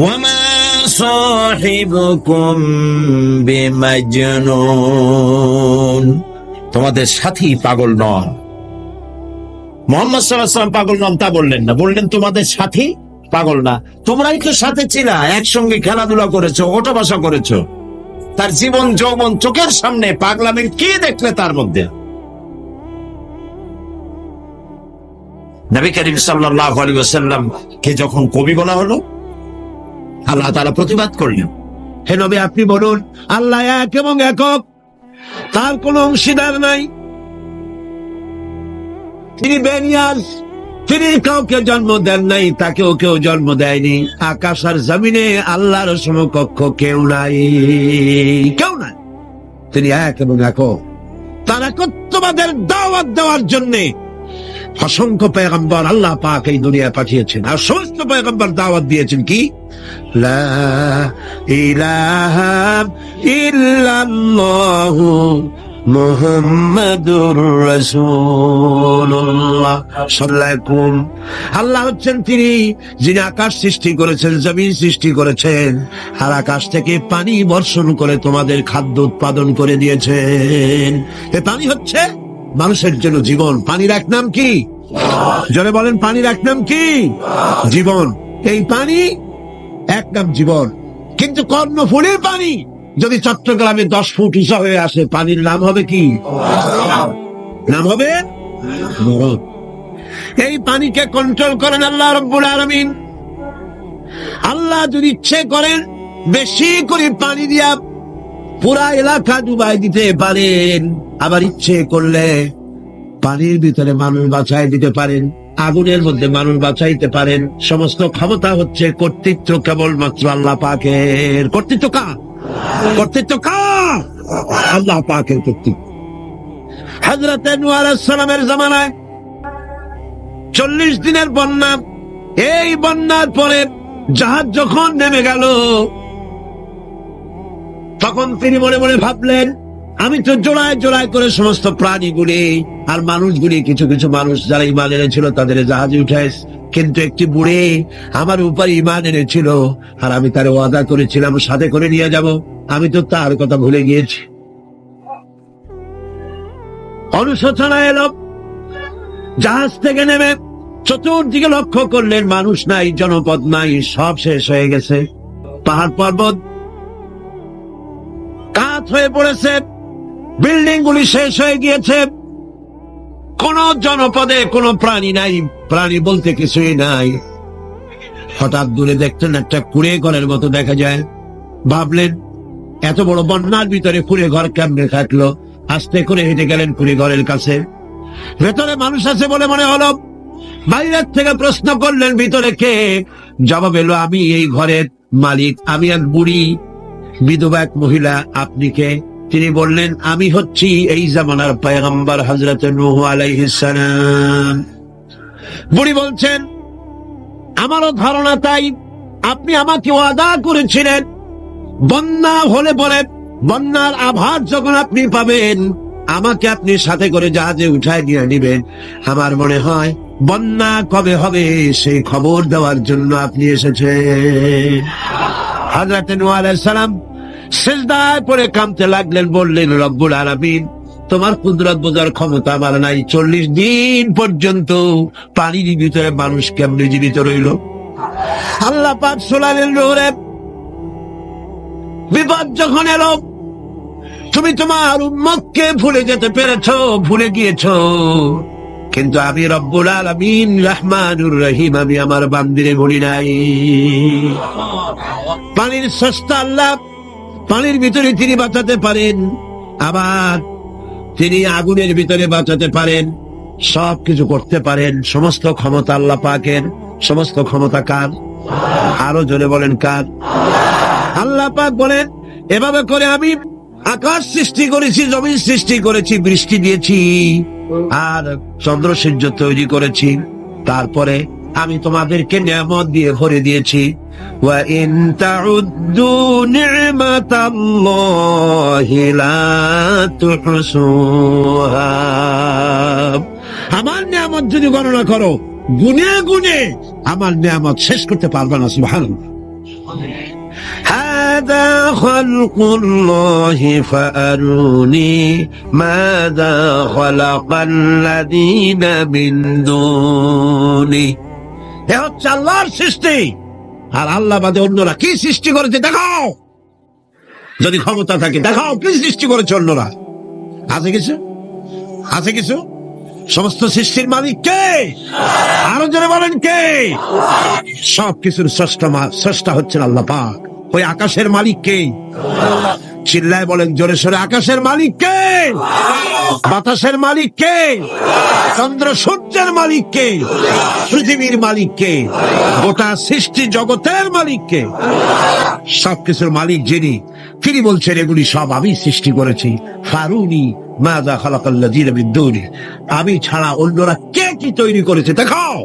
Speaker 2: ওয়ামা সাহিবুকুম বিমাজনুন, তোমাদের সাথী পাগল নন। মুহাম্মদ সাল্লাল্লাহু আলাইহি ওয়াসাল্লাম পাগল নন তা বললেন না, বললেন তোমাদের সাথী পাগল না। তোমরাই তো সাথে ছিলা, একসঙ্গে খেলাধুলা করেছো, ওঠা বসা করেছো। তার জীবন যৌবন চোখের সামনে, পাগলামির কি দেখলে তার মধ্যে? নবী করিম সাল্লাল্লাহু আলাইহি ওয়াসাল্লাম কে যখন কবি বলা হলো, আল্লাহ তাআলা প্রতিবাদ করলেন,
Speaker 1: হে নবী আপনি বলুন আল্লাহ এক এবং একক, তার কোনো অংশীদার নাই, তিনি বেনিয়াজ, তিনি কাউকে জন্ম দেন নাই, তাকেও কেউ জন্ম দেয়নি। আকাশ আর জমিনে আল্লাহর সমকক্ষ কেউ নাই, কেউ নাই। তিনি এক এবং একক। তার একত্ববাদের দাওয়াত দেওয়ার জন্য অসংখ্য পয়গম্বর আল্লাহ পাক এই দুনিয়ায় পাঠিয়েছেন, আর সমস্ত পয়গম্বর দাওয়াত দিয়েছেন কি? লা ইলাহা ইল্লাল্লাহু মুহাম্মাদুর রাসূলুল্লাহ সাল্লাল্লাহু। আল্লাহ হচ্ছেন তিনি যিনি আকাশ সৃষ্টি করেছেন, জমিন সৃষ্টি করেছেন, আর আকাশ থেকে পানি বর্ষণ করে তোমাদের খাদ্য উৎপাদন করে দিয়েছেন। এই পানি হচ্ছে মানুষের জন্য জীবন। পানির এক নাম কি? জোরে বলেন, পানির এক নাম কি? জীবন। এই পানি এক নাম জীবন। কিন্তু কর্ণফুলীর পানি যদি চট্টগ্রামে 10 ফুট উঁচা হয়ে আসে, পানির নাম হবে কি? নাম হবে মরণ। এই পানিকে কন্ট্রোল করেন আল্লাহ রাব্বুল আলামিন। আল্লাহ যদি ইচ্ছে করেন বেশি করে পানি দিয়া পুরা এলাকা ডুবাই দিতে পারেন, আবার ইচ্ছে করলে পানির ভিতরে মানুষ বাঁচাই দিতে পারেন, আগুনের মধ্যে মানুষ বাঁচাইতে পারেন। সমস্ত ক্ষমতা হচ্ছে, কর্তৃত্ব কেবলমাত্র আল্লাহ পাকের। কর্তৃত্ব কার? কর্তৃত্ব কার? আল্লাহ পাকের কর্তৃত্ব। হযরত নূহ আলাইহিস সালামের জামানায় 40 দিনের বন্যা। এই বন্যার পরে জাহাজ যখন নেমে গেল, তখন তিনি মনে মনে ভাবলেন, আমি তো জোড়ায় জোড়ায় করে সমস্ত প্রাণীগুলি আর মানুষগুলি, কিছু কিছু মানুষ যারা ঈমান এনেছিল তাদের জাহাজে উঠাইস, কিন্তু একটি বুড়ি আমার উপর ঈমান এনেছিল আর আমি তার ওয়াদা করেছিলাম সাথে করে নিয়ে যাব, আমি তো তার কথা ভুলে গিয়েছি। অনুশোচনা এলো। জাহাজ থেকে নেমে চতুর্দিকে লক্ষ্য করলেন, মানুষ নাই, জনপদ নাই, সব শেষ হয়ে গেছে। পাহাড় পর্বত কাত হয়ে পড়েছে, বিল্ডিং গুলি শেষ হয়ে গিয়েছে, কোন জনপদে কোনো প্রাণী নাই, প্রাণী বলতে কিছুই নাই। হঠাৎ দূরে দেখতেন একটা কুঁড়ে ঘরের মতো দেখা যায়। ভাবলেন, এত বড় বন্যার ভিতরে কুঁড়ে ঘর কেমনে থাকলো? আস্তে করে হেঁটে গেলেন কুঁড়ে ঘরের কাছে। ভেতরে মানুষ আছে বলে মনে হলো। বাইরের থেকে প্রশ্ন করলেন, ভিতরে কে? জবাব এলো, আমি এই ঘরের মালিক, আমি এক বুড়ি বিধবা এক মহিলা। আপনি কে? তিনি বললেন, আমি হচ্ছি এই জামানার পয়গম্বর হযরত নূহ আলাইহিস সালাম। বুড়ি বলছেন, আমারও ধারণা তাই। আপনি আমাকে ওয়াদা করেছিলেন বন্যা হলে পরে, বন্যার আভাস যখন আপনি পাবেন, আমাকে আপনি সাথে করে জাহাজে উঠায় নিয়ে নিবেন। আমার মনে হয় বন্যা কবে হবে সেই খবর দেওয়ার জন্য আপনি এসেছেন। হযরত নূহ আলাইহিস সালাম সিজদায় পড়ে কাঁদতে লাগলেন, বললেন, রব্বুল আলামিন, তোমার কুদরত বোঝার ক্ষমতা আমার নাই। 40 দিন পর্যন্ত পানির ভিতরে মানুষ কেমনে জীবিত রইল? আল্লাহ পাক শোনালেন, নূরে, বিপদ যখন এলো, তুমি তোমার উম্মতকে ভুলে যেতে পেরেছো, ভুলে গিয়েছো, কিন্তু আমি রব্বুল আলামিন রহমানুর রহিম, আমি আমার বান্দিরে ভুলি নাই। পানির স্রষ্টা আল্লাহ, পানির ভিতরে তিনি বাঁচাতে পারেন, আবার তিনি আগুনের ভিতরে বাঁচাতে পারেন, সবকিছু করতে পারেন। সমস্ত ক্ষমতা আল্লাহ পাকের। সমস্ত ক্ষমতা কার? আরো জোরে বলেন, কার? আল্লাহ পাক বলেন, এভাবে করে আমি আকাশ সৃষ্টি করেছি, জমিন সৃষ্টি করেছি, বৃষ্টি দিয়েছি আর চন্দ্র সূর্য তৈরি করেছি, তারপরে আমি তোমাদেরকে নিয়ামত দিয়ে ভরে দিয়েছি। ওয়া ইন তাউদ্দু নি'মাতাল্লাহি লা তুহসুহা। আমার নিয়ামত যদি গণনা করো, গুনে গুনে আমার নিয়ামত শেষ করতে পারবে না। সুবহানাল্লাহ। হাদা খালকুল্লাহি ফাআরুনি মাযা খালাকাল্লাযীনা মিন দুনি। এ হচ্ছে আল্লাহর সৃষ্টি, আর আল্লাহ বাদে অন্যরা কি সৃষ্টি করেছে দেখাও। যদি ক্ষমতা থাকে দেখাও কি সৃষ্টি করেছে অন্যরা। আছে কিছু? আছে কিছু? সমস্ত সৃষ্টির মালিক কে? আরো জোরে বলেন, কে? সব কিছুর স্রষ্টা হচ্ছেন আল্লাহ পাক। ওই আকাশের মালিক কে? চিল্লায় বলেন জোরে সোরে, আকাশের মালিক কে? বাতাসের মালিক কে? চন্দ্র সূর্যের মালিক কে? পৃথিবীর মালিক কে? গোটা সৃষ্টি জগতের মালিক কে? সবকিছুর মালিক যিনি, তিনি বলছেন এগুলি সব আমি সৃষ্টি করেছি। ফারুনি মাযা খালাকাল্লাযীনা মিন দুনি। আমি ছাড়া অন্যরা কে কি তৈরি করেছে দেখাও।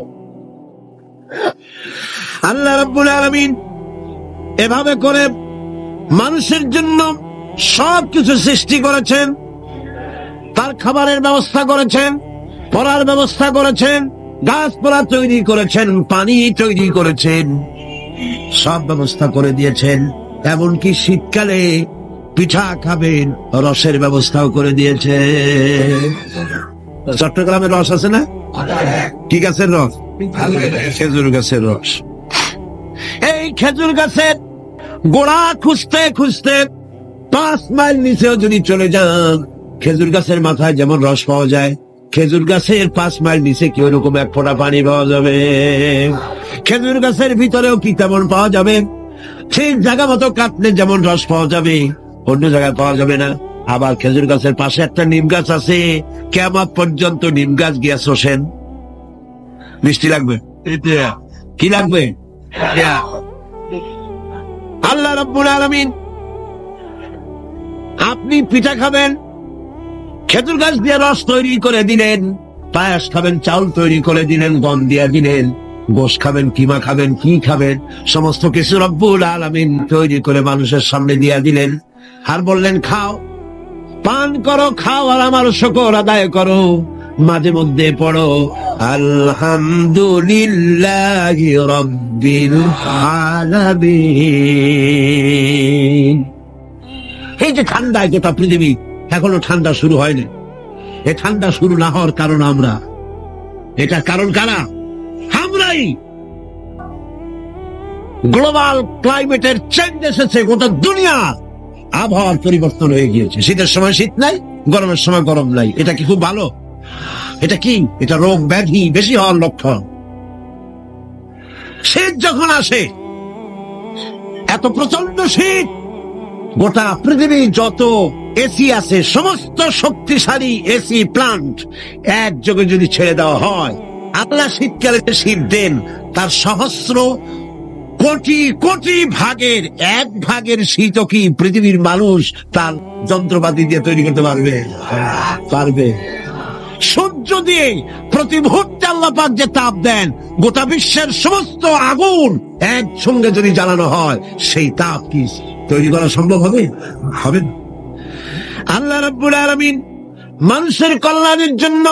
Speaker 1: আল্লাহ রাব্বুল আলামিন এভাবে করে মানুষের জন্য সবকিছু সৃষ্টি করেছেন। তার খাবারের ব্যবস্থা করেছেন, পড়ার ব্যবস্থা করেছেন, গাছপালা তৈরি করেছেন, পানি তৈরি করেছেন, সব ব্যবস্থা করে দিয়েছেন। এমনকি শীতকালে পিঠা খাবেন, রসের ব্যবস্থাও করে দিয়েছে। চট্টগ্রামের রস আছে না? কি গাছের রস? খেজুর গাছের রস। এই খেজুর গাছের গোড়া খুঁজতে খুঁজতে 5 মাইল নিচেও যদি চলে যান, খেজুর গাছের মাথায় যেমন রস পাওয়া যায়, খেজুর গাছের 5 মাইল নিচে কি ওরকম এক ফোঁটা পানি পাওয়া যাবে? খেজুর গাছের ভিতরেও কি তেমন পাওয়া যাবে? ঠিক জায়গা মতো কাটলে যেমন রস পাওয়া যাবে, অন্য জায়গায় পাওয়া যাবে না। আবার খেজুর গাছের পাশে একটা নিম গাছ আছে, কিয়ামত পর্যন্ত নিম গাছ গিয়া শোষেন। মিষ্টি লাগবে? কি লাগবে? আল্লাহ রাব্বুল আলামিন, আপনি পিঠা খাবেন, খেজুর গাছ দিয়ে রস তৈরি করে দিলেন, পায়াস খাবেন, চাউল তৈরি করে দিলেন, গম দিয়ে দিলেন, গোশ খাবেন, কিমা খাবেন, কি খাবেন, সমস্ত কিছু রব্বুল আলামিন তৈরি করে মানুষের সামনে দিয়ে দিলেন। আর বললেন খাও, পান করো, খাও, আর আমার শুকর আদায় করো। মাঝে মধ্যে পড়ো আলহামদুলিল্লাহি রাব্বিল আলামিন। এই যে ঠান্ডা, গোটা পৃথিবী এখনো ঠান্ডা শুরু হয়নি। এই ঠান্ডা শুরু না হওয়ার কারণ আমরা, এটা কারণ কারা? আমরাই। গ্লোবাল ক্লাইমেটের চেঞ্জ এসেছে, গোটা দুনিয়া আবহাওয়ার পরিবর্তন হয়ে গিয়েছে। শীতের সময় শীত নাই, গরমের সময় গরম নাই। এটা কি খুব ভালো? এটা কি? এটা রোগ ব্যাধি বেশি হওয়ার লক্ষণ। শীত যখন আসে, এত প্রচন্ড শীত, গোটা পৃথিবী যত এসি আছে, সমস্ত শক্তিশালী এসি প্লান্ট একযোগে যদি ছেড়ে দেওয়া হয়, আল্লাহ শীতকালে শীত দেন, তার সহস্র কোটি কোটি ভাগের এক ভাগের শীতও কি পৃথিবীর মানুষ তার যন্ত্রপাতি দিয়ে তৈরি করতে পারবে? পারবে। সূর্য দিয়ে প্রতি মুহূর্তে আল্লাহ পাক যে তাপ দেন, গোটা বিশ্বের সমস্ত আগুন একসঙ্গে যদি জ্বালানো হয়, সেই তাপ কি তৈরি করা সম্ভব হবে? হবে না। আল্লাহ রাব্বুল আলামিন মানুষের কল্যাণের জন্য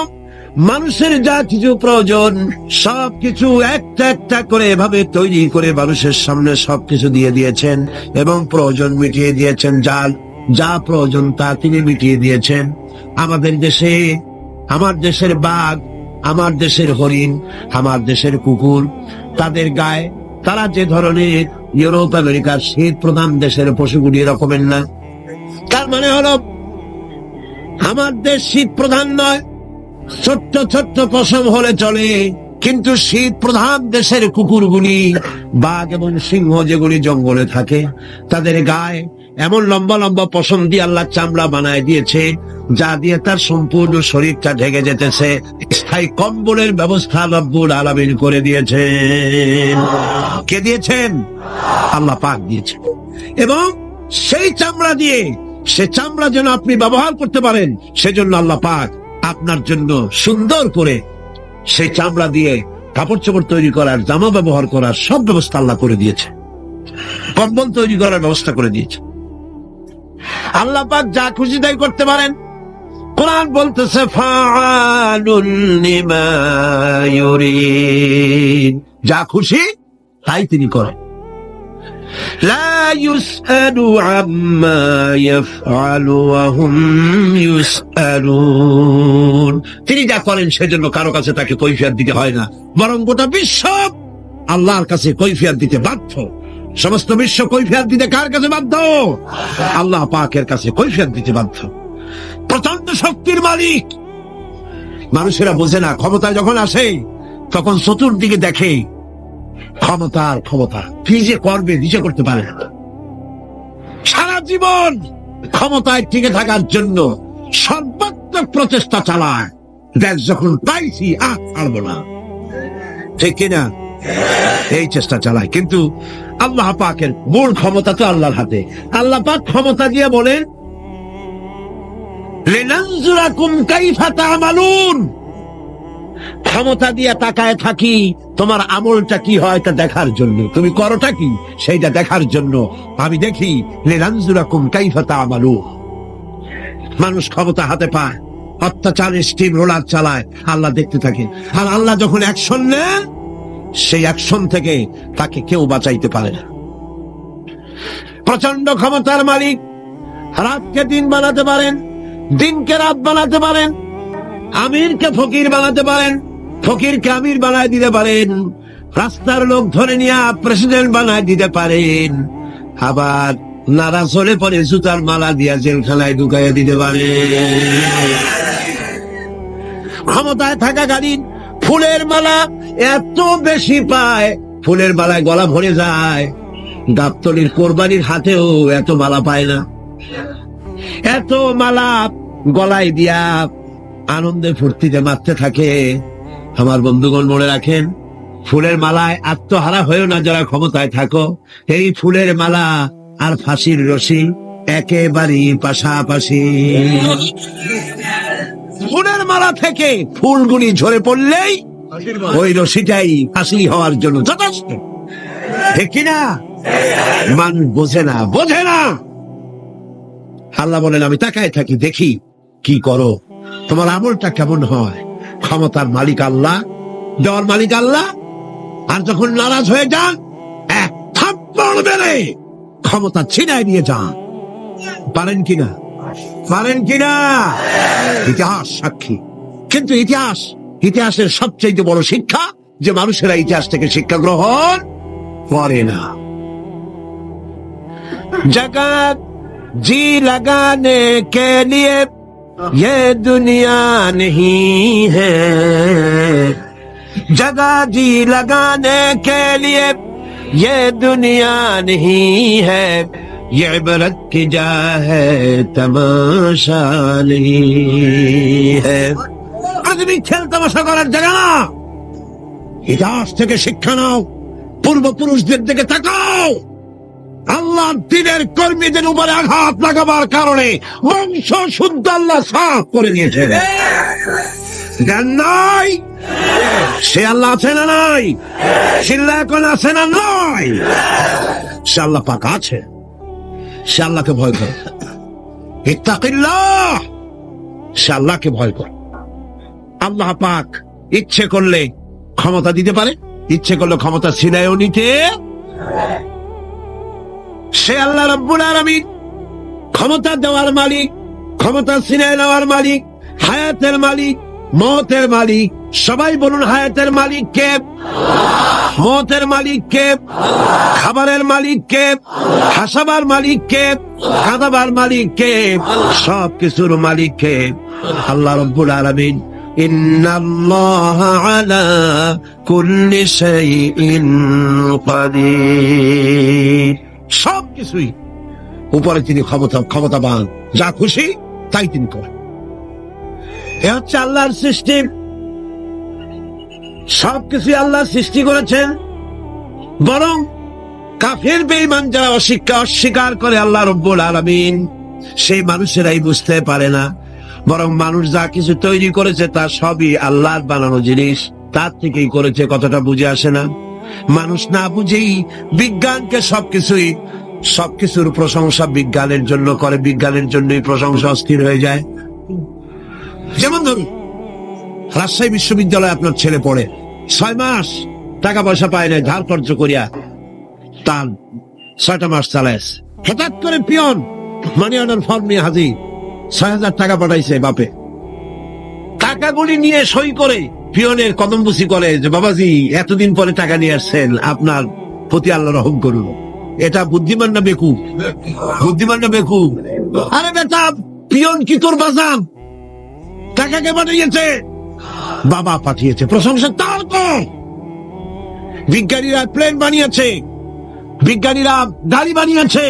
Speaker 1: মানুষের যা কিছু প্রয়োজন সবকিছু একটা একটা করে এভাবে তৈরি করে মানুষের সামনে সবকিছু দিয়ে দিয়েছেন এবং প্রয়োজন মিটিয়ে দিয়েছেন। যা প্রয়োজন তা তিনি মিটিয়ে দিয়েছেন। আমাদের দেশে, আমার দেশের বাঘ, আমার দেশের হরিণ, আমার দেশের কুকুর, তাদের গায়ে তারা যে ধরনের ইউরোপ আমেরিকার শীত প্রধান দেশের পশুগুলি এরকমের না। তার মানে হলো আমার দেশ শীত প্রধান নয়, ছোট্ট ছোট্ট পশম হলে চলে, কিন্তু শীত প্রধান দেশের কুকুরগুলি, বাঘ এবং সিংহ যেগুলি জঙ্গলে থাকে, তাদের গায়ে এমন লম্বা লম্বা পশম দিয়ে আল্লাহ চামড়া বানায় দিয়েছে, যা দিয়ে তার সম্পূর্ণ শরীরটা ঢেকে যেতেছে। স্থায়ী কম্বলের ব্যবস্থা রব্বুল আলামিন করে দিয়েছেন। কে দিয়েছেন? আল্লাহ পাক দিয়েছেন। এবং সেই চামড়া দিয়ে, সে চামড়া যেন আপনি ব্যবহার করতে পারেন, সেজন্য আল্লাহ পাক আপনার জন্য সুন্দর করে সেই চামড়া দিয়ে কাপড় চোপড় তৈরি করার, জামা ব্যবহার করার সব ব্যবস্থা আল্লাহ করে দিয়েছে। কম্বল তৈরি করার ব্যবস্থা করে দিয়েছে। আল্লাহ পাক যা খুশি তাই করতে পারেন। কোরআন বলতেছে ফাআলুন লিমা ইউরিদ, যা খুশি তাই তিনি করেন। লা ইউসআলু আম্মা ইয়াফআলু ওয়া হুম ইউসআলুন, তিনি যা করেন সেজন্য কারো কাছে তাকে কৈফিয়ত দিতে হয় না, বরং গোটা বিশ্ব আল্লাহর কাছে কৈফিয়ত দিতে বাধ্য। সমস্ত বিশ্ব কৈফিয়ত দিতে কার কাছে বাধ্য? আল্লাহ পাকের কাছে কৈফিয়ত দিতে বাধ্য। প্রচন্ড শক্তির মালিক। মানুষেরা বোঝে না, ক্ষমতায় যখন আসে তখন চতুর্দিকে দেখে ক্ষমতার ক্ষমতা, কি যে করবে নিজে করতে পারে না। সারা জীবন ক্ষমতায় টিকে থাকার জন্য সর্বাত্মক প্রচেষ্টা চালায়, দেশ যখন পাইছি আর ছাড়বো না, ঠিক কিনা? এই চেষ্টা চালায়। কিন্তু আল্লাহ পাকের মূল ক্ষমতা তো আল্লাহর হাতে। আল্লাহ পাক ক্ষমতা দিয়ে বলেন লিনানজুরাকুম কাইফা তা'মালুন, ক্ষমতা দিয়ে তাকায় থাকি তোমার আমলটা কি হয় তা দেখার জন্য, তুমি করোটা কি সেইটা দেখার জন্য আমি দেখি। লিনানজুরাকুম কাইফা তা'মালুন। মানুষ ক্ষমতা হাতে পায়, অত্যাচারের স্টিম রোলার চালায়, আল্লাহ দেখতে থাকে। আর আল্লাহ যখন অ্যাকশন নেন, সেই অ্যাকশন থেকে তাকে কেউ বাঁচাইতে পারে না। প্রচন্ড ক্ষমতার মালিক। রাতকে দিন বানাতে পারেন, দিনকে রাত বানাতে পারেন, আমিরকে ফকির বানাতে পারেন, ফকিরকে আমির বানায় দিতে পারেন, রাস্তার লোক ধরে নিয়ে প্রেসিডেন্ট বানায় দিতে পারেন, আবার নারাজ হলে পরে জুতার মালা দিয়া জেলখানায় ঢুকাইয়া দিতে পারেন। ক্ষমতায় থাকাকালীন ফুলের মালা এত বেশি পায়, ফুলের মালায় গলা ভরে যায়। গাবতলির কোরবানির হাতেও এত মালা পায় না। এত মালা গলায় দিয়া আনন্দে ফুর্তিতে মারতে থাকে। আমার বন্ধুগণ মনে রাখেন, ফুলের মালায় আত্মহারা হয়েও না যারা ক্ষমতায় থাকো। এই ফুলের মালা আর ফাঁসির রশি একেবারেই পাশাপাশি। ফুলের মালা থেকে ফুলগুলি ঝরে পড়লেই ওই রশিটাই ফাঁসি হওয়ার জন্য যথেষ্ট, ঠিক কিনা? মানুষ বোঝে না। আল্লাহ বলেন, আমি তাকায় থাকি, দেখি কি করো, তোমার আমলটা কেমন হয়। ক্ষমতার মালিক আল্লাহ, দেওয়ার মালিক আল্লাহ। আর যখন নারাজ হয়ে যান, এক থাপ্পড় মেরে ক্ষমতা ছিনাই নিয়ে যান। পারেন কিনা? ইতিহাস সাক্ষী। কিন্তু ইতিহাসের সবচেয়ে বড় শিক্ষা যে মানুষেরা ইতিহাস থেকে শিক্ষা গ্রহণ করে না। जगत जी लगाने के लिए ये दुनिया नहीं है, जगह जी लगाने के लिए ये दुनिया नहीं है, ये इबरत की जा है तमाशा नहीं है। पृथ्वी खेल तमाशा করার জায়গা না। ইতিহাস থেকে শিক্ষা নাও, পূর্বপুরুষদের দিকে তাকাও। আল্লাহ দিনের কর্মীদের উপরে আঘাত লাগাবার কারণে বংশ শুদ্ধ আল্লাহ সাফ করে দিয়েছে। জ্ঞান নাই, সে আল্লাহ আছে না নাই? চিল্লা এখন আছে না নাই? সে আল্লাহ পাক আছে, সে আল্লাহকে ভয় করে। ইত্তাকিল্লাহ, সে আল্লাহকে ভয় করে। আল্লাহ পাক ইচ্ছে করলে ক্ষমতা দিতে পারে, ইচ্ছে করলে ক্ষমতা ছিনায়ও নিতে। সে আল্লাহ রাব্বুল আলামিন, ক্ষমতা দেওয়ার মালিক, ক্ষমতা ছিনায় নেওয়ার মালিক, হায়াতের মালিক, মওতের মালিক। সবাই বলুন, হায়াতের মালিক কে? মওতের মালিক কে? খাবারের মালিক কে? হাসাবার মালিক কে? কাঁদাবার মালিক কে? সব কিছুর মালিক কে? আল্লাহ রাব্বুল আলামিন। ইন্নাল্লাহা আলা কুল্লি শাইইন কাদির। সবকিছুই উপরে তিনি ক্ষমতাবান, যা খুশি তাই তিনি করেন। এ হচ্ছে আল্লাহর সৃষ্টি। সবকিছু আল্লাহ সৃষ্টি করেছেন। বরং কাফের বেঈমান যারা অস্বীকার করে আল্লাহ রাব্বুল আলামিন, সেই মানুষেরাই বুঝতে পারে না। বরং মানুষ যা কিছু তৈরি করেছে তা সবই আল্লাহর বানানো জিনিস, তার থেকেই করেছে, কতটা বুঝে আসে না। মানুষ না বুঝেই বিজ্ঞানকে সবকিছুর প্রশংসা বিজ্ঞানের জন্য করে, বিজ্ঞানের জন্যই প্রশংসা অস্থির হয়ে যায়। যেমন ধরুন, রাজশাহী বিশ্ববিদ্যালয়ে আপনার ছেলে পড়ে, 6 মাস টাকা পয়সা পায় না, ধার খরচ করিয়া তার 6টা মাস চালায়। হঠাৎ করে পিয়ন মানি অর্ডার ফর্ম নিয়ে হাজির, 6,000 টাকা পাঠাইছে বাপে। টাকাগুলি নিয়ে সই করে পিয়নের কদমবুসি করে যে, বাবাজি এতদিন পরে টাকা নিয়ে আসছেন, আপনার প্রতি আল্লাহ রহম করুন। এটা বুদ্ধিমান না বেকুব? বুদ্ধিমান না বেকুব? আরে বেটা, পিয়ন কি তোর বাজান? টাকাকে পাঠিয়েছে, বাবা পাঠিয়েছে, প্রশংসা তার কর। বিজ্ঞানীরা প্লেন বানিয়েছে, বিজ্ঞানীরা গাড়ি বানিয়েছে,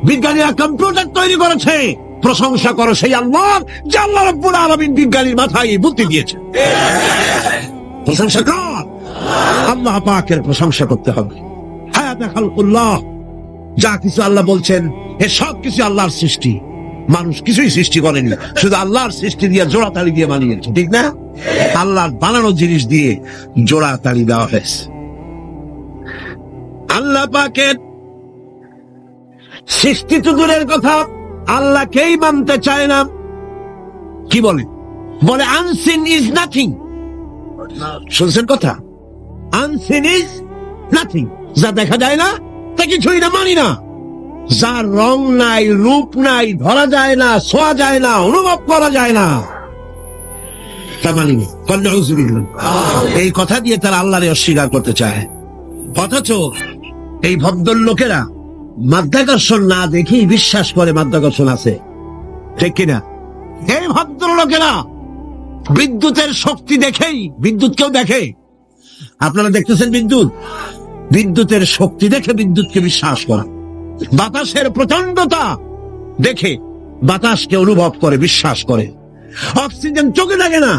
Speaker 1: বিজ্ঞানীরা কম্পিউটার তৈরি করেছে, প্রশংসা করো সেই আল্লাহ, যে আল্লাহ রাব্বুল আলামিন বিজ্ঞানীর মাথায় বুদ্ধি দিয়েছে। প্রশংসা কর, আল্লাহ পাকের প্রশংসা করতে হবে। হায়াতে খালকুল্লাহ, যা কিছু আল্লাহ বলছেন এ সব কিছু আল্লাহর সৃষ্টি। মানুষ কিছুই সৃষ্টি করেনি, শুধু আল্লাহর সৃষ্টি দিয়ে জোড়াতালি দিয়ে বানিয়েছে, ঠিক না? আল্লাহর বানানো জিনিস দিয়ে জোড়াতালি দেওয়া হয়েছে। আল্লাহ পাকের সৃষ্টি তো দূরের কথা, আল্লাহকেই মানতে চায় না। কি বলে আনসিন ইজ নাথিং। শুনছেন কথা? আনসিন ইজ নাথিং, যা দেখা যায় না তা কিছুই না, মানি না। যার রং নাই, রূপ নাই, ধরা যায় না, ছোঁয়া যায় না, অনুভব করা যায় না, তা মানি না। এই কথা দিয়ে তারা আল্লাহরে অস্বীকার করতে চায়। অথচ এই ভদ্রলোকেরা মাধ্যাকর্ষণ না দেখেই বিশ্বাস করে মাধ্যাকর্ষণ আছে, ঠিক কিনা? এই ভদ্রলোকেরা বিদ্যুতের শক্তি দেখেই বিদ্যুৎকেও দেখে। আপনারা দেখতেছেন বিদ্যুৎ, বিদ্যুতের শক্তি দেখে বিদ্যুৎকে বিশ্বাস করা, বাতাসের প্রচন্ডতা দেখে বাতাসকে অনুভব করে, বিশ্বাস করে, অক্সিজেন চোখে দেখে না,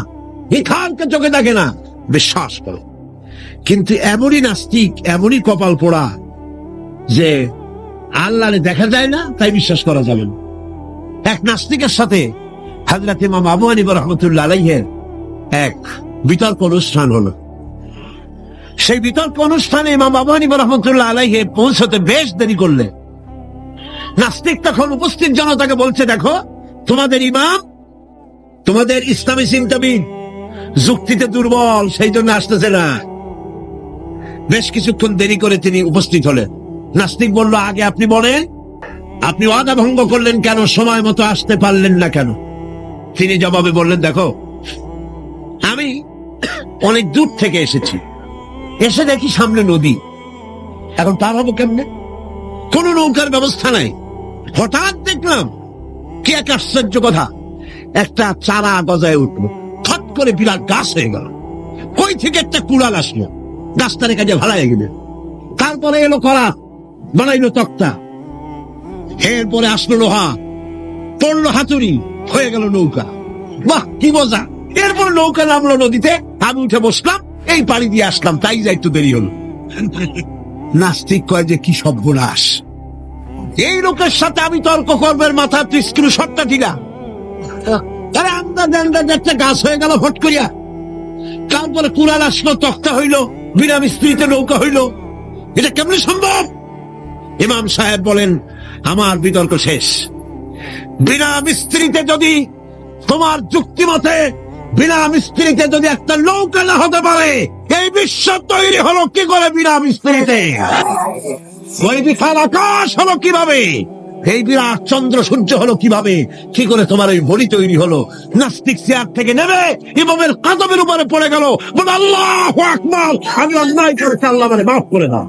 Speaker 1: ইথারকে চোখে দেখে না, বিশ্বাস করে। কিন্তু এমনই নাস্তিক, এমনই কপাল পোড়া যে আল্লাহরে দেখা যায় না, তাই বিশ্বাস করা যাবে না। এক নাস্তিকের সাথে হযরত ইমাম আবু হানিফা রাহমাতুল্লাহ আলাইহির এক বিতর্ক অনুষ্ঠান হলো। সেই বিতর্ক অনুষ্ঠানে ইমাম আবু হানিফা রাহমাতুল্লাহ আলাইহি পৌঁছতে বেশ দেরি করলে নাস্তিক তখন উপস্থিত জনতাকে বলছে, দেখো তোমাদের ইমাম, তোমাদের ইসলামী চিন্তাবিদ যুক্তিতে দুর্বল, সেই জন্য আসতেছে না। বেশ কিছুক্ষণ দেরি করে তিনি উপস্থিত হলেন। নাস্তিক বলল, আগে আপনি বলেন, আপনি ওয়াদা ভঙ্গ করলেন কেন, সময় মতো আসতে পারলেন না কেন? তিনি জবাবে বললেন, দেখো আমি অনেক দূর থেকে এসেছি, এসে দেখি সামনে নদী, এখন পার হবো কেমনে? কোন নৌকার ব্যবস্থা নাই। হঠাৎ দেখলাম কি এক আশ্চর্য কথা, একটা চারা গজায় উঠলো, ফট করে বিরাট গাছ হয়ে গেল। কই থেকে একটা কুড়াল আসলো, গাছটারে কাজে ভাড়ায় গেলে। তারপরে এলো করা, বানাইলো তক্তা, এরপরে আসলো লোহা, পড়লো হাতুড়ি, হয়ে গেল নৌকা। বাহ, কি মজা! এরপর নৌকা নামলো নদীতে, আমি উঠে বসলাম, এই পাড়ি দিয়ে আসলাম, তাই যা একটু দেরি হলো। নাস্তিক কয় যে কি সর্বনাশ, এই লোকের সাথে আমি তর্ক করবার মাথা স্ক্রু শটটা ঠিকা। আরে আন্দাজ একটা গাছ হয়ে গেল ফট করিয়া, তারপরে কুড়াল আসলো, তক্তা হইলো, বিনা মিস্ত্রিতে নৌকা হইলো, এটা কেমনে সম্ভব? ইমাম সাহেব বলেন, আমার বিতর্ক শেষ। বিনা মিস্ত্রিতে যদি, তোমার যুক্তি মতে বিনা মিস্ত্রিতে যদি একটা নৌকা না হতে পারে, এই বিশ্ব তৈরি হলো কি করে বিনা মিস্ত্রিতে? ওই বিশাল আকাশ হলো কিভাবে? এই বিরাট চন্দ্র সূর্য হলো কিভাবে? কি করে তোমার ওই বড়ি তৈরি হলো? নাস্তিক চেয়ার থেকে নেমে ইমামের কাদমের উপরে পড়ে গেল, বলে, আল্লাহু আকবার, আমি অন্যায় করেছি, আল্লাহ আমারে মাফ করে দাও।